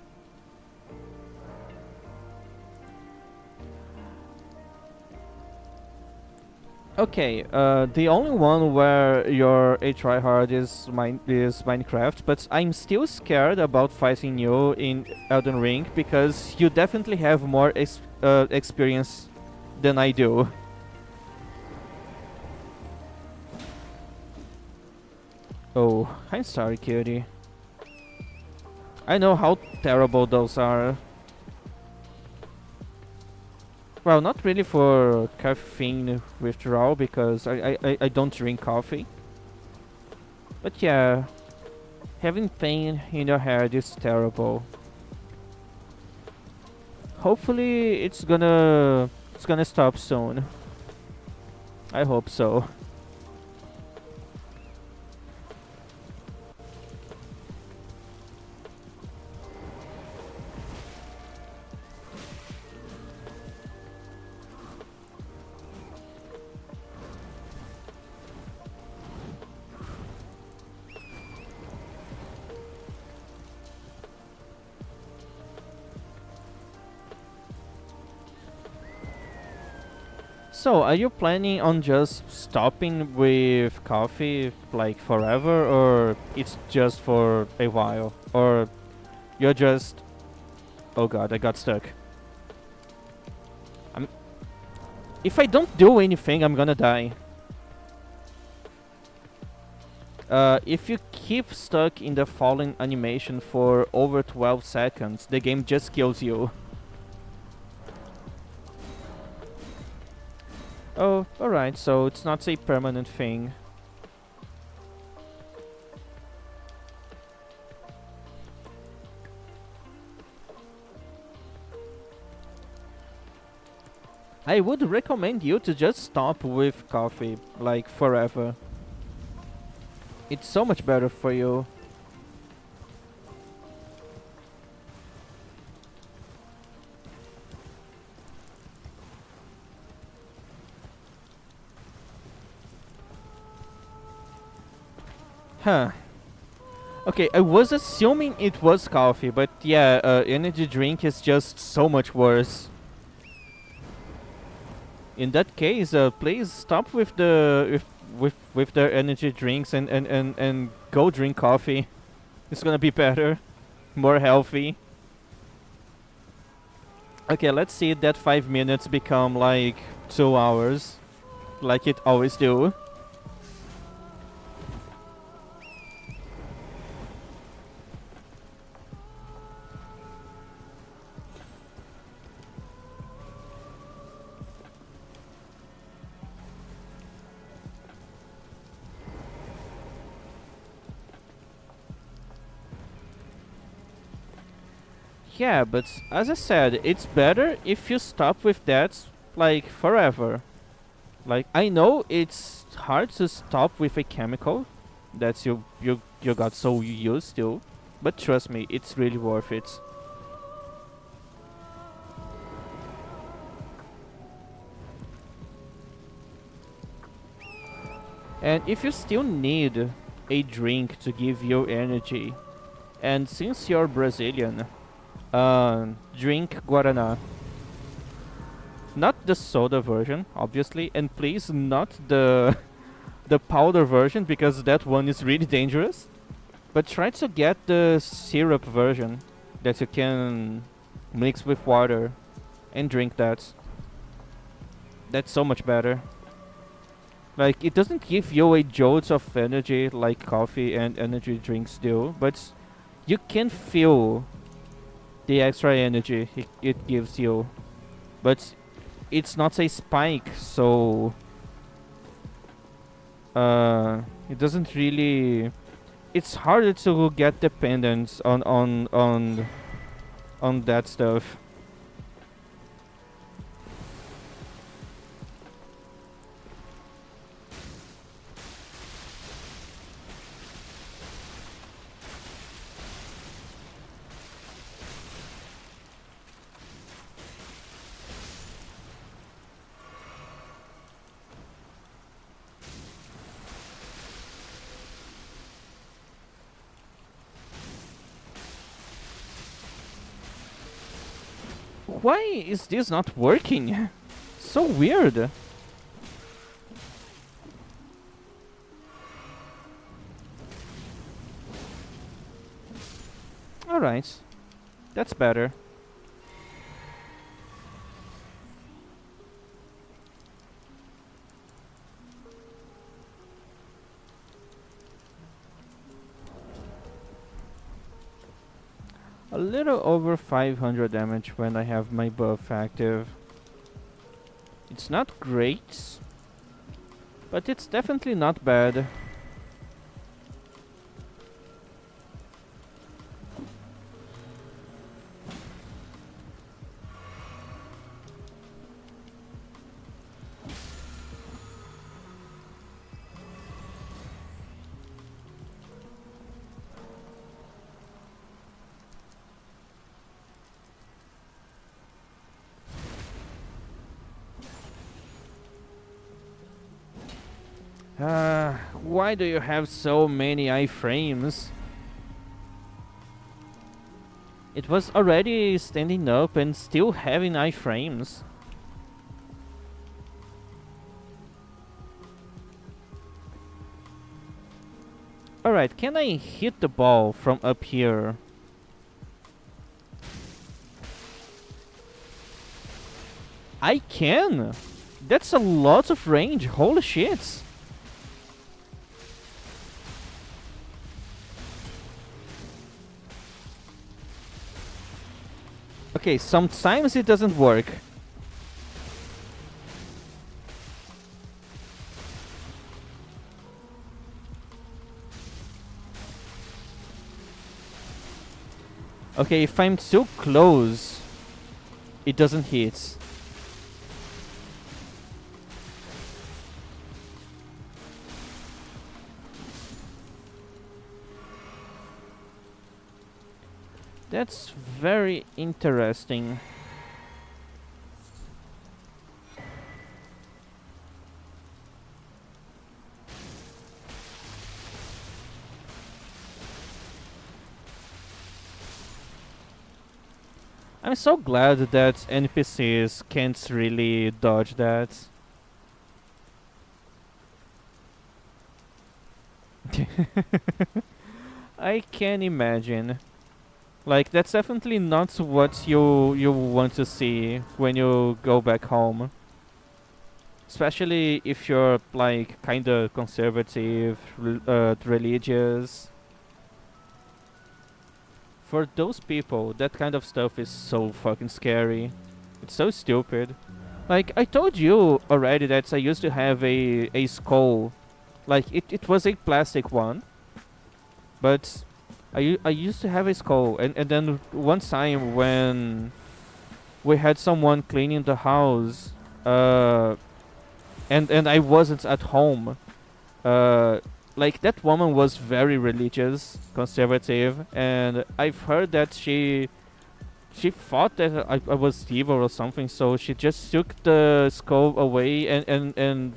Okay, the only one where you're a tryhard is Minecraft, but I'm still scared about fighting you in Elden Ring because you definitely have more experience than I do. Oh, I'm sorry, cutie. I know how terrible those are. Well, not really for caffeine withdrawal because I don't drink coffee. But yeah, having pain in your head is terrible. Hopefully it's gonna stop soon. I hope so. So, are you planning on just stopping with coffee like forever, or it's just for a while? Or you're just... Oh god, I got stuck. If I don't do anything, I'm gonna die. If you keep stuck in the falling animation for over 12 seconds, the game just kills you. Oh, alright, so it's not a permanent thing. I would recommend you to just stop with coffee, like forever. It's so much better for you. Huh. Okay, I was assuming it was coffee, but yeah, energy drink is just so much worse. In that case, please stop with the with the energy drinks and go drink coffee. It's gonna be better, more healthy. Okay, let's see that 5 minutes become like 2 hours, like it always do. Yeah, but as I said, it's better if you stop with that, like, forever. Like, I know it's hard to stop with a chemical that you got so used to, but trust me, it's really worth it. And if you still need a drink to give you energy, and since you're Brazilian, drink Guaraná. Not the soda version, obviously, and please not the the powder version because that one is really dangerous. But try to get the syrup version that you can mix with water and drink that. That's so much better. Like, it doesn't give you a jolt of energy like coffee and energy drinks do, but you can feel the extra energy it gives you. But it's not a spike, so it doesn't really... It's harder to get dependence on that stuff. Why is this not working? So weird. Alright. That's better. A little over 500 damage when I have my buff active. It's not great, but it's definitely not bad. Why do you have so many iframes? It was already standing up and still having iframes. Alright, can I hit the ball from up here? I can! That's a lot of range, holy shit! Okay, sometimes it doesn't work. Okay, if I'm too close, it doesn't hit. That's very interesting. I'm so glad that NPCs can't really dodge that. I can imagine. Like, that's definitely not what you want to see when you go back home. Especially if you're like kinda conservative, religious. For those people, that kind of stuff is so fucking scary. It's so stupid. Like, I told you already that I used to have a skull. Like, it was a plastic one. But I used to have a skull. And then one time when we had someone cleaning the house, and I wasn't at home, like that woman was very religious, conservative, and I've heard that she thought that I was evil or something, so she just took the skull away and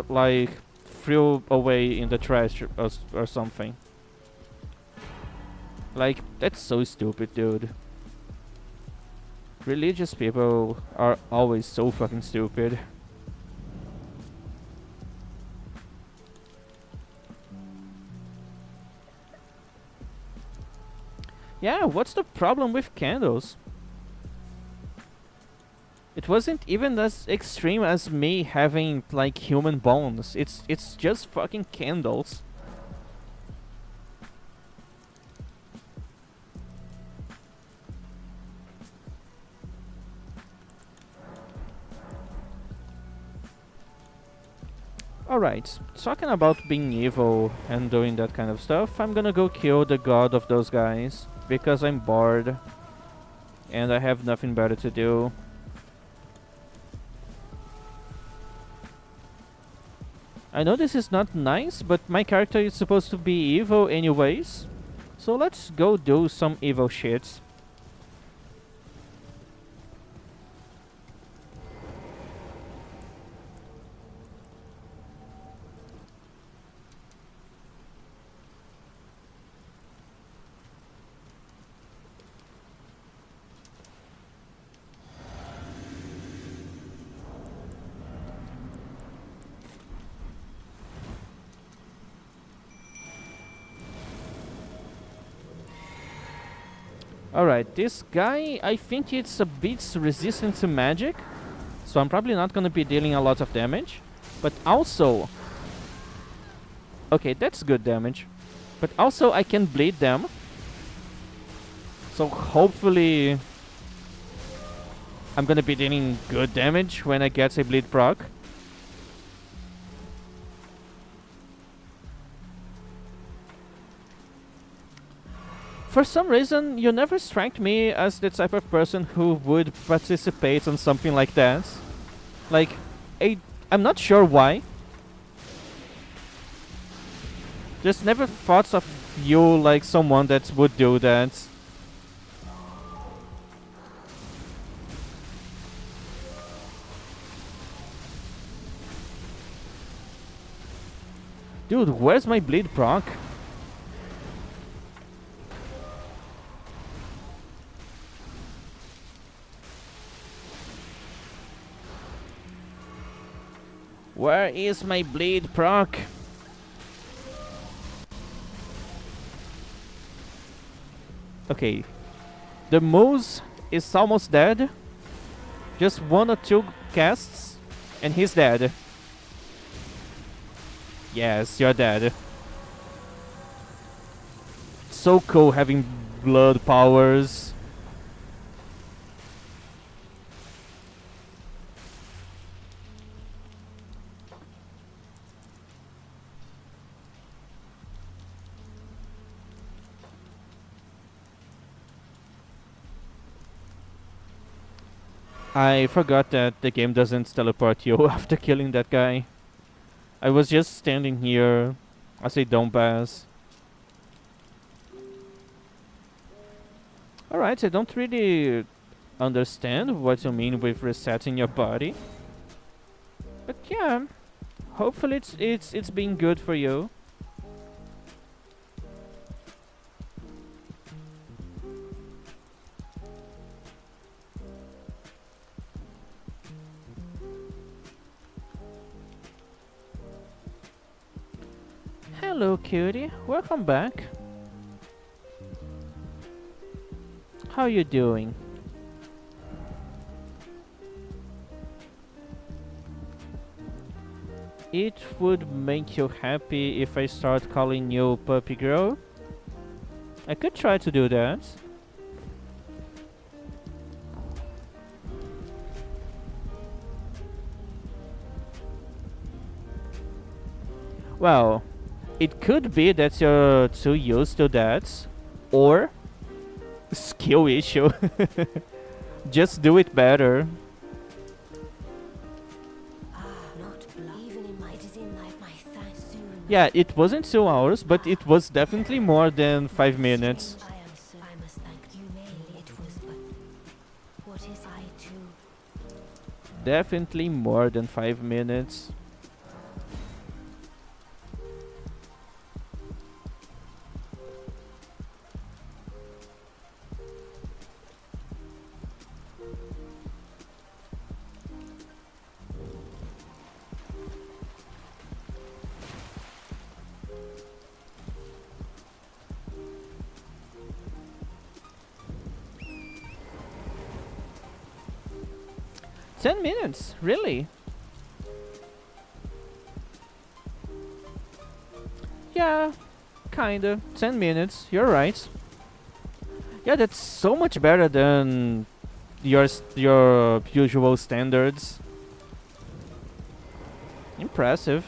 like threw away in the trash or something. Like, that's so stupid, dude. Religious people are always so fucking stupid. Yeah, what's the problem with candles? It wasn't even as extreme as me having like human bones. It's just fucking candles. Alright, talking about being evil and doing that kind of stuff, I'm gonna go kill the god of those guys because I'm bored and I have nothing better to do. I know this is not nice, but my character is supposed to be evil anyways. So let's go do some evil shit. Alright, this guy, I think it's a bit resistant to magic, so I'm probably not gonna be dealing a lot of damage. But also... Okay, that's good damage. But also I can bleed them. So hopefully... I'm gonna be dealing good damage when I get a bleed proc. For some reason, you never strike me as the type of person who would participate on something like that. Like, I'm not sure why. Just never thought of you like someone that would do that. Dude, where's my bleed proc? Where is my bleed proc? Okay. The Moose is almost dead. Just 1 or 2 casts and he's dead. Yes, you're dead. So cool having blood powers. I forgot that the game doesn't teleport you after killing that guy. I was just standing here as a dumbass. Alright, I don't really understand what you mean with resetting your body. But yeah, hopefully it's been good for you. Hello, cutie. Welcome back. How you doing? It would make you happy if I start calling you puppy girl. I could try to do that. Well, it could be that you're too used to that, or skill issue. Just do it better. Yeah, it wasn't 2 hours, but it was definitely more than 5 minutes. Definitely more than 5 minutes. Ten minutes, really? Yeah, kinda. 10 minutes, you're right. Yeah, that's so much better than your usual standards. Impressive.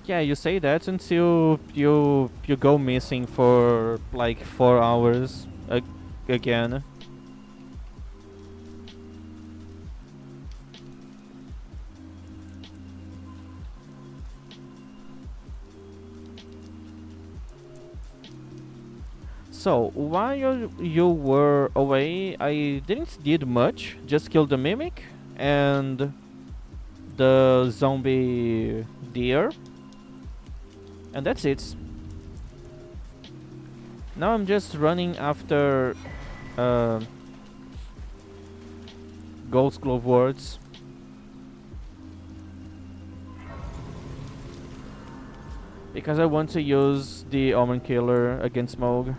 Yeah, you say that until you go missing for like 4 hours again. So, while you were away, I didn't did much. Just killed the mimic and the zombie deer. And that's it. Now I'm just running after uh, Ghost Glove words. Because I want to use the Omen Killer against Moog.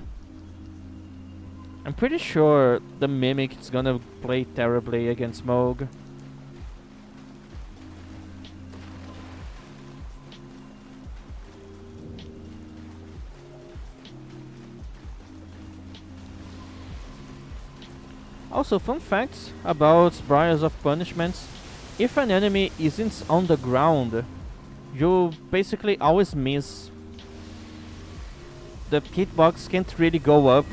I'm pretty sure the Mimic is gonna play terribly against Moog. Also, fun fact about Briars of Punishments. If an enemy isn't on the ground, you basically always miss. The hitbox can't really go up.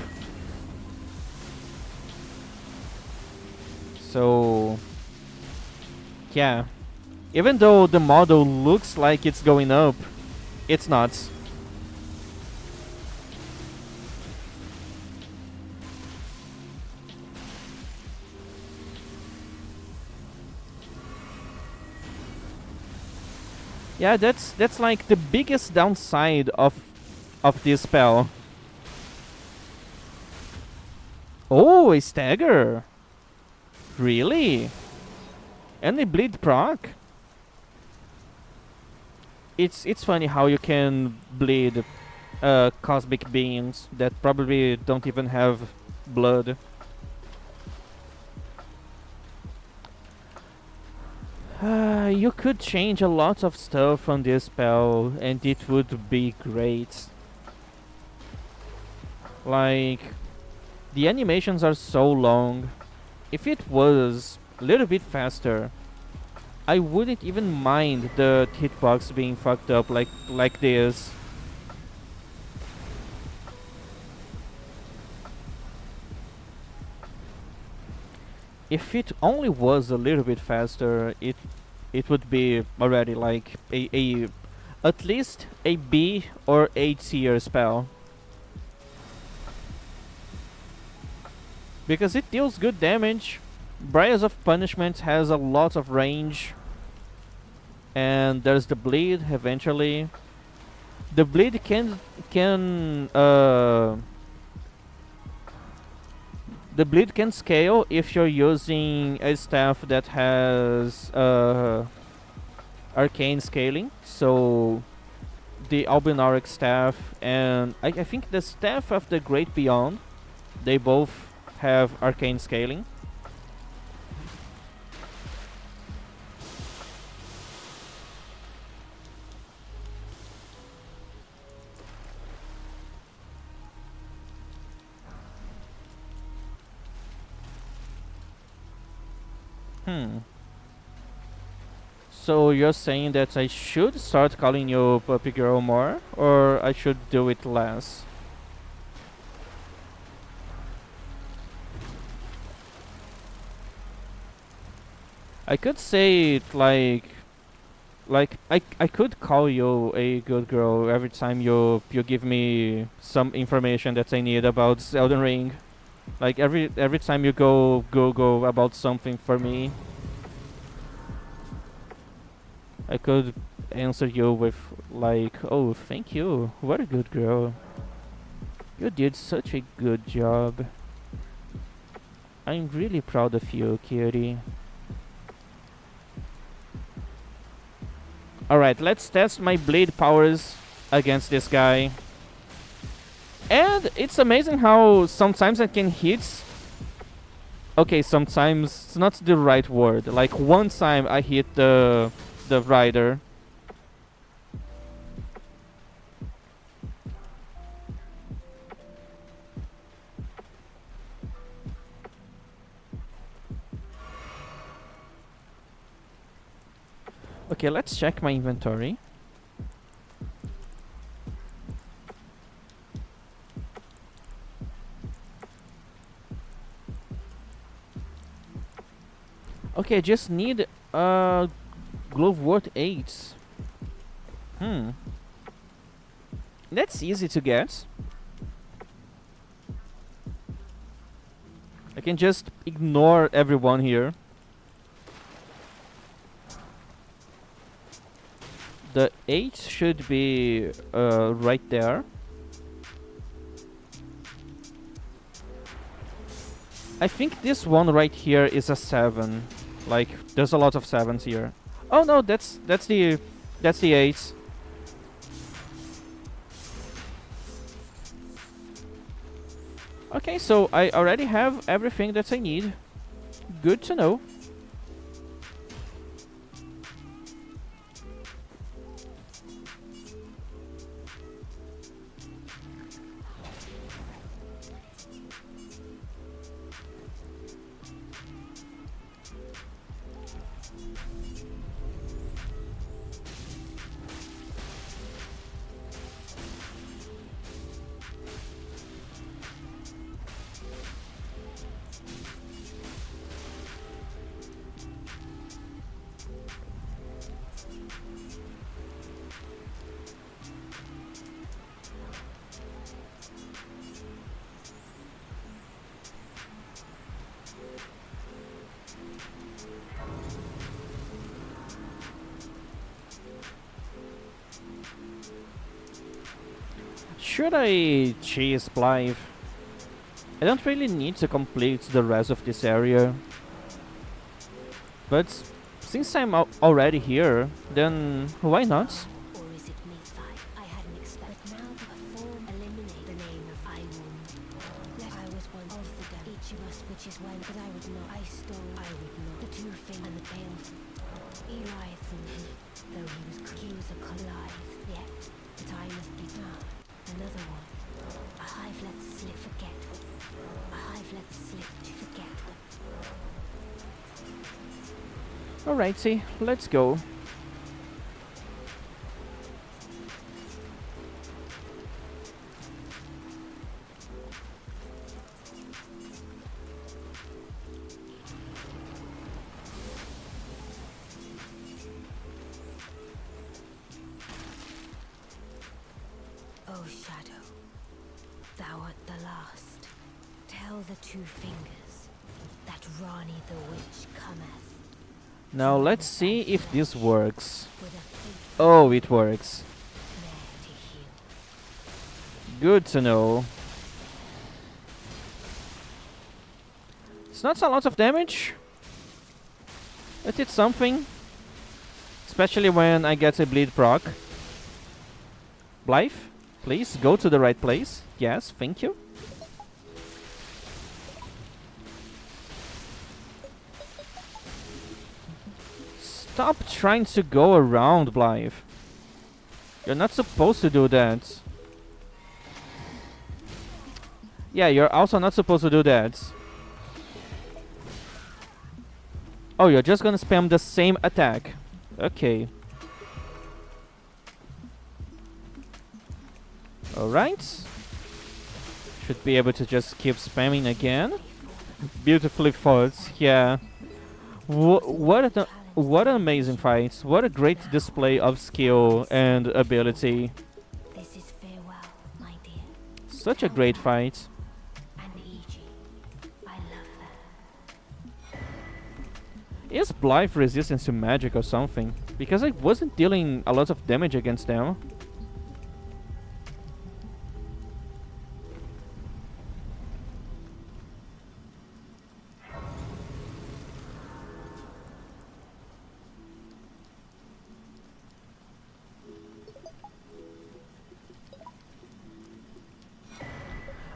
So, yeah. Even though the model looks like it's going up, it's not. Yeah, that's like the biggest downside of this spell. Oh, a stagger. Really? And a bleed proc? It's funny how you can bleed cosmic beings that probably don't even have blood. You could change a lot of stuff on this spell and it would be great. Like, the animations are so long. If it was a little bit faster, I wouldn't even mind the hitbox being fucked up like this. If it only was a little bit faster, it would be already like a at least a B or A tier spell. Because it deals good damage. Briars of Punishment has a lot of range. And there's the bleed eventually. The bleed can the bleed can scale if you're using a staff that has arcane scaling. So the Albinauric staff and I think the staff of the Great Beyond, they both have arcane scaling. So you're saying that I should start calling you Puppy Girl more, or I should do it less? I could say it like I could call you a good girl every time you give me some information that I need about Elden Ring. Like every time you go Google about something for me, I could answer you with like, "Oh, thank you. What a good girl. You did such a good job. I'm really proud of you, Cutie." Alright, let's test my blade powers against this guy. And it's amazing how sometimes I can hit. Okay, sometimes it's not the right word. Like one time I hit the rider. Okay, let's check my inventory. Okay, I just need glove worth 8. That's easy to get. I can just ignore everyone here. The 8 should be right there. I think this one right here is a 7. Like, there's a lot of 7s here. Oh no, that's the 8. Okay, so I already have everything that I need. Good to know. Should I chase Blythe? I don't really need to complete the rest of this area. But since I'm already here, then why not? Or is it me fight? I hadn't expected. Now the form eliminate the name of I won. Let I was one of the devil. Each of us, which is when, but I would not. I stole. I would not. The two thing and the pale. Eli from him, though he was a collide. Yet, but I must be done. Another one. A hive let slip. Forget. A hive let slip to forget. Alrighty, let's go. O Shadow, thou art the last. Tell the two fingers that Rani the witch cometh Now let's see if this works. with a faith Oh, it works. there to heal. Good to know. It's not a lot of damage, but it's something. Especially when I get a bleed proc. Blythe, please go to the right place. Yes, thank you. Stop trying to go around, Blythe. You're not supposed to do that. Yeah, you're also not supposed to do that. Oh, you're just gonna spam the same attack. Okay. Alright. Should be able to just keep spamming again. Beautifully fought, yeah. What an amazing fight. What a great display of skill and ability. This is farewell, my dear. Such a great fight. And E.G. I love her. Is Blythe resistant to magic or something? Because I wasn't dealing a lot of damage against them.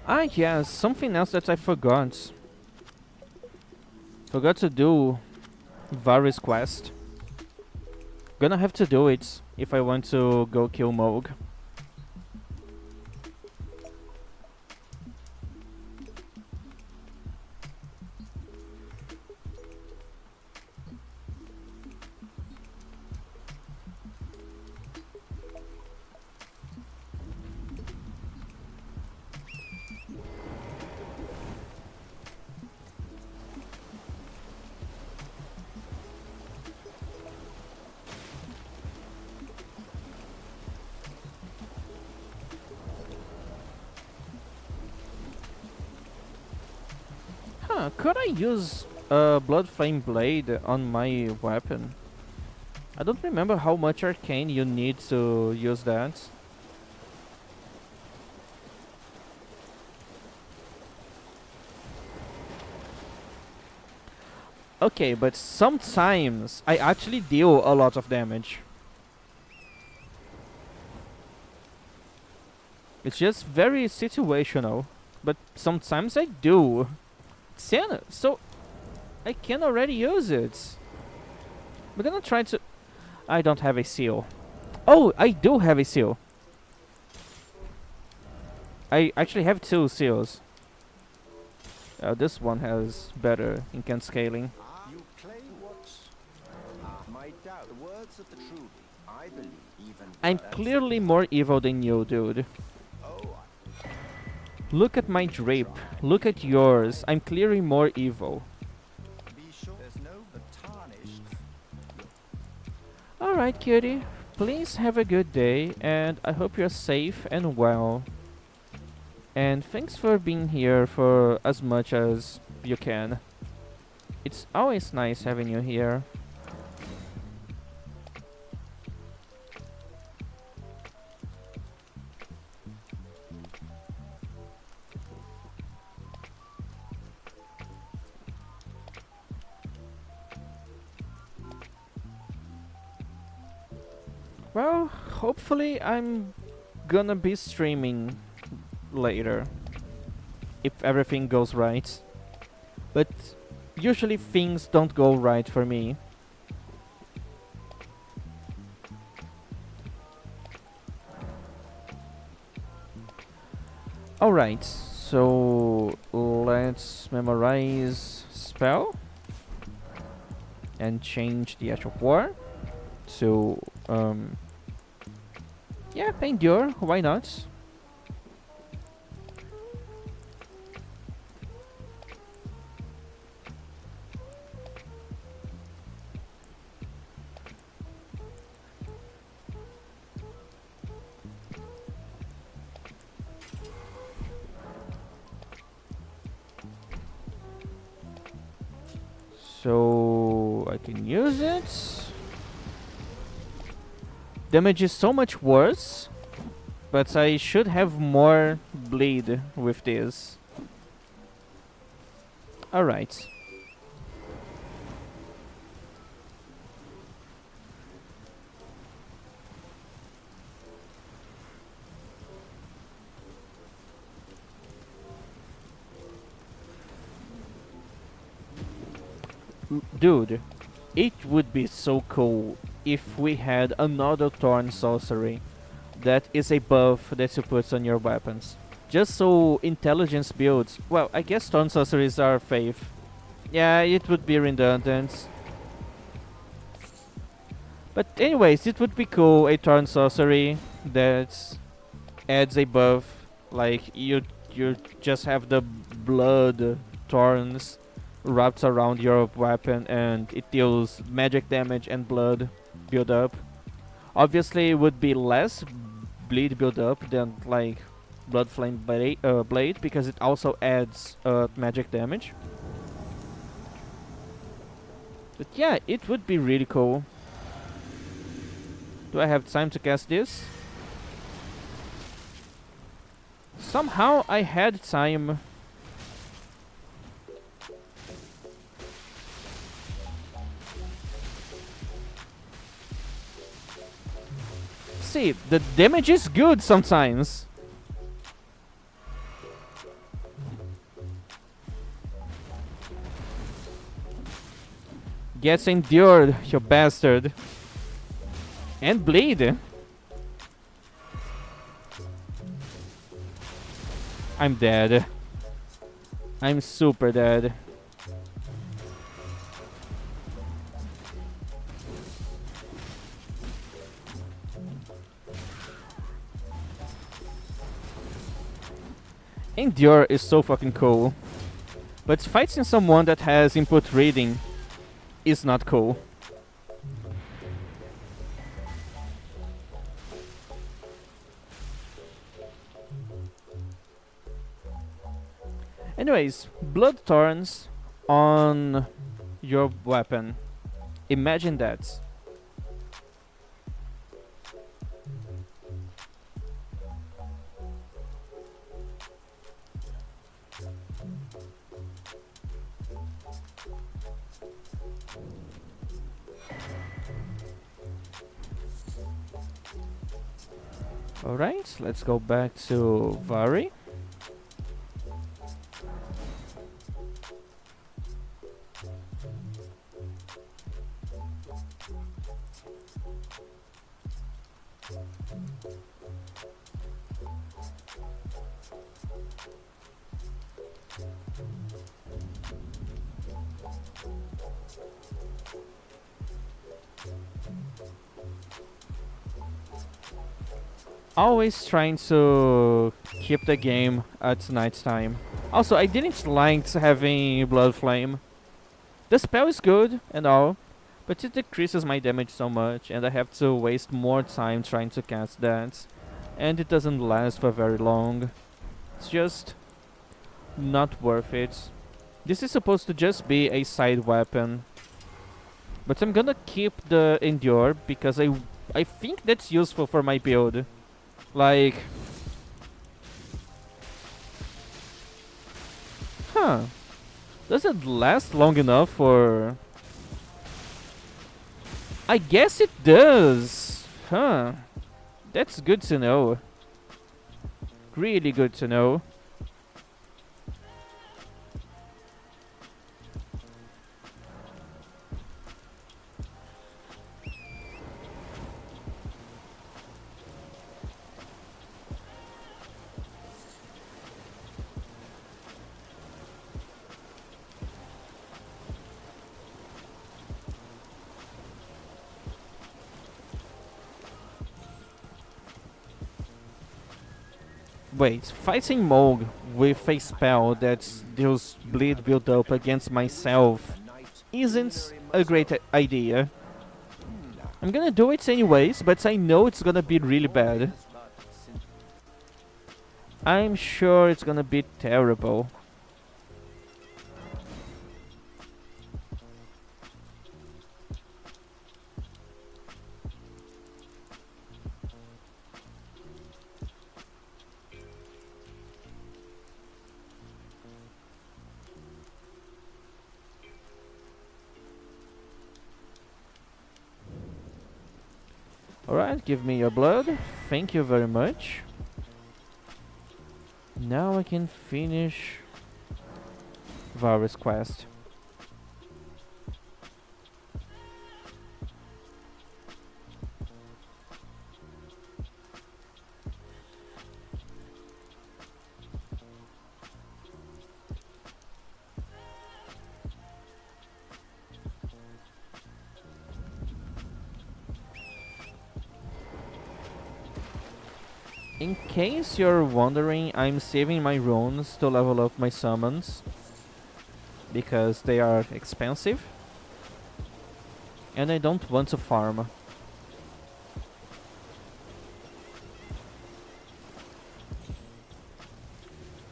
Ah yes, something else that I forgot. Forgot to do Varys quest. Gonna have to do it if I want to go kill Moog. Huh, could I use a Blood Flame Blade on my weapon? I don't remember how much arcane you need to use that. Okay, but sometimes I actually deal a lot of damage. It's just very situational, but sometimes I do. Senna, so I can already use it. We're gonna try to... I don't have a seal. Oh, I do have a seal. I actually have 2 seals. This one has better incant scaling. You claim what? My doubt. The words of the truly, I believe even. I'm clearly more evil than you, dude. Oh, Look at my drape. Look at yours. I'm clearly more evil. be sure there's no tarnished. Alright, cutie. Please have a good day, and I hope you're safe and well. And thanks for being here for as much as you can. It's always nice having you here. Well, hopefully I'm gonna be streaming later, if everything goes right. But usually things don't go right for me. Alright, so let's memorize spell and change the Ash of War to yeah, endure, why not? So I can use it. Damage is so much worse, but I should have more bleed with this. Alright. Dude, it would be so cool if we had another Thorn Sorcery that is a buff that you put on your weapons. Just so intelligence builds... Well, I guess Thorn Sorceries are faith. Yeah, it would be redundant. But anyways, it would be cool, a Thorn Sorcery that adds a buff. Like, you just have the blood thorns wrapped around your weapon and it deals magic damage and blood build up. Obviously, it would be less bleed build up than like Blood Flame Blade because it also adds magic damage. But yeah, it would be really cool. Do I have time to cast this? Somehow I had time. See, the damage is good sometimes. Gets endured, you bastard. And bleed. I'm dead. I'm super dead. Endure is so fucking cool. But fighting someone that has input reading is not cool. Anyways, blood thorns on your weapon. Imagine that. Alright, let's go back to Vari. Always trying to keep the game at night time. Also, I didn't like having Blood Flame. The spell is good and all, but it decreases my damage so much, and I have to waste more time trying to cast that. And it doesn't last for very long. It's just not worth it. This is supposed to just be a side weapon. But I'm gonna keep the Endure because I think that's useful for my build. Like... Huh. Does it last long enough for... I guess it does. Huh. That's good to know. Really good to know. Wait, fighting Moog with a spell that deals bleed build up against myself isn't a great idea. I'm gonna do it anyways, but I know it's gonna be really bad. I'm sure it's gonna be terrible. Alright, give me your blood. Thank you very much. Now I can finish Vari's quest. In case you're wondering, I'm saving my runes to level up my summons because they are expensive and I don't want to farm.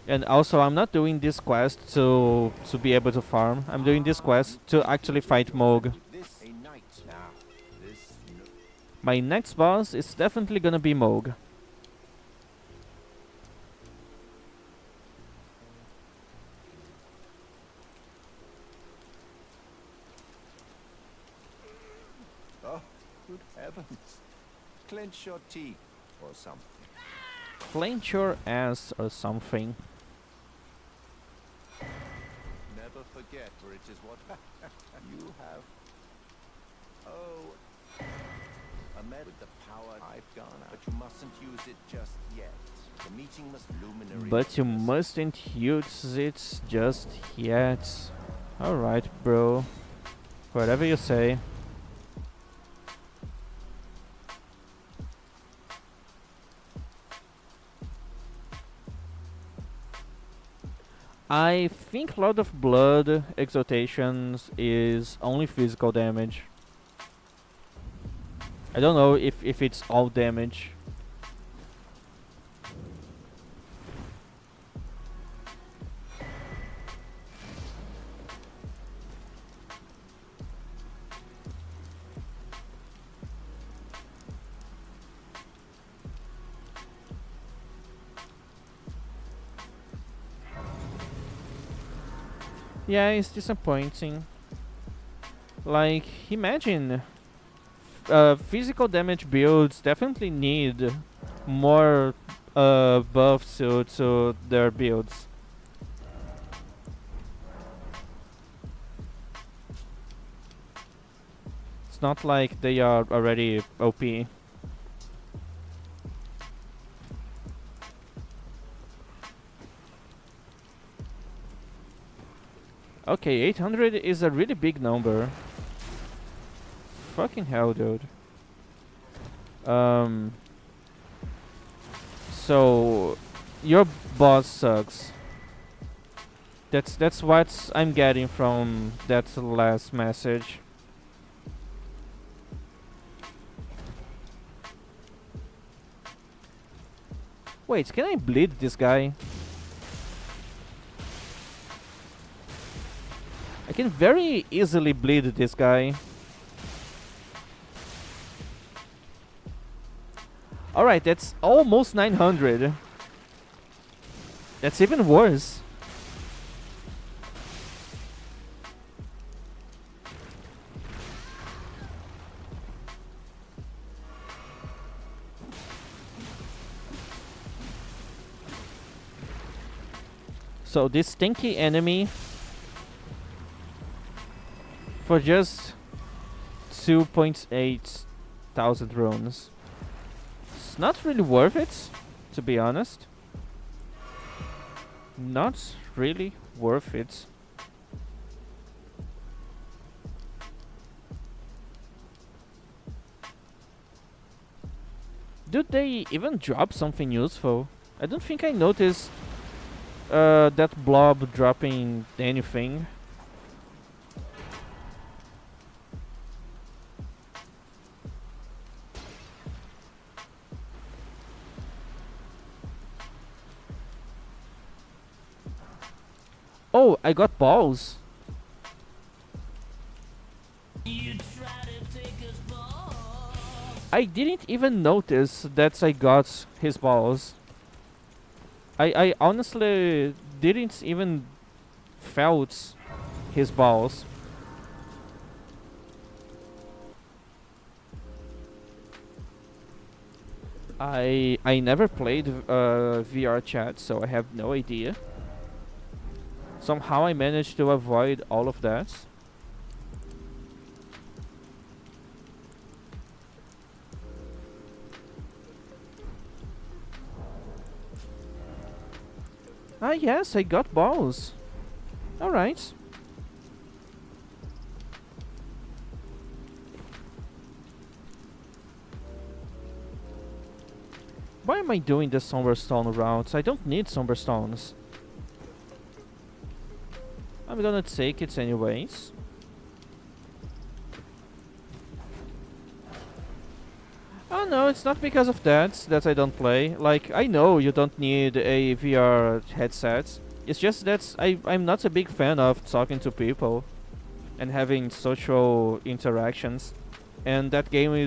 And also, I'm not doing this quest to be able to farm. I'm doing this quest to actually fight Moog. My next boss is definitely gonna be Moog. Good heavens. Clench your teeth or something. Clench your ass or something. Never forget, for it is what you have. Oh, a med with the power I've garnered, but you mustn't use it just yet. The meeting must luminary. But you mustn't use it just yet. Alright, bro. Whatever you say. I think Lord of Blood Exaltations is only physical damage. I don't know if it's all damage. Yeah, it's disappointing. Like, imagine physical damage builds definitely need more buffs to their builds. It's not like they are already OP. Okay, 800 is a really big number. Fucking hell, dude. So your boss sucks. That's what I'm getting from that last message. Wait, can I bleed this guy? I can very easily bleed this guy. Alright, that's almost 900. That's even worse. So this stinky enemy for just 2.8 thousand runes. It's not really worth it, to be honest. Not really worth it. Did they even drop something useful? I don't think I noticed that blob dropping anything. Oh, I got balls. I didn't even notice that I got his balls. I honestly didn't even felt his balls. I never played VR chat, so I have no idea. Somehow I managed to avoid all of that. Ah yes, I got balls. Alright. Why am I doing the Somberstone route? I don't need Somberstones. I'm gonna take it anyways. Oh no, it's not because of that I don't play. Like, I know you don't need a VR headset. It's just that I'm not a big fan of talking to people and having social interactions. And that game is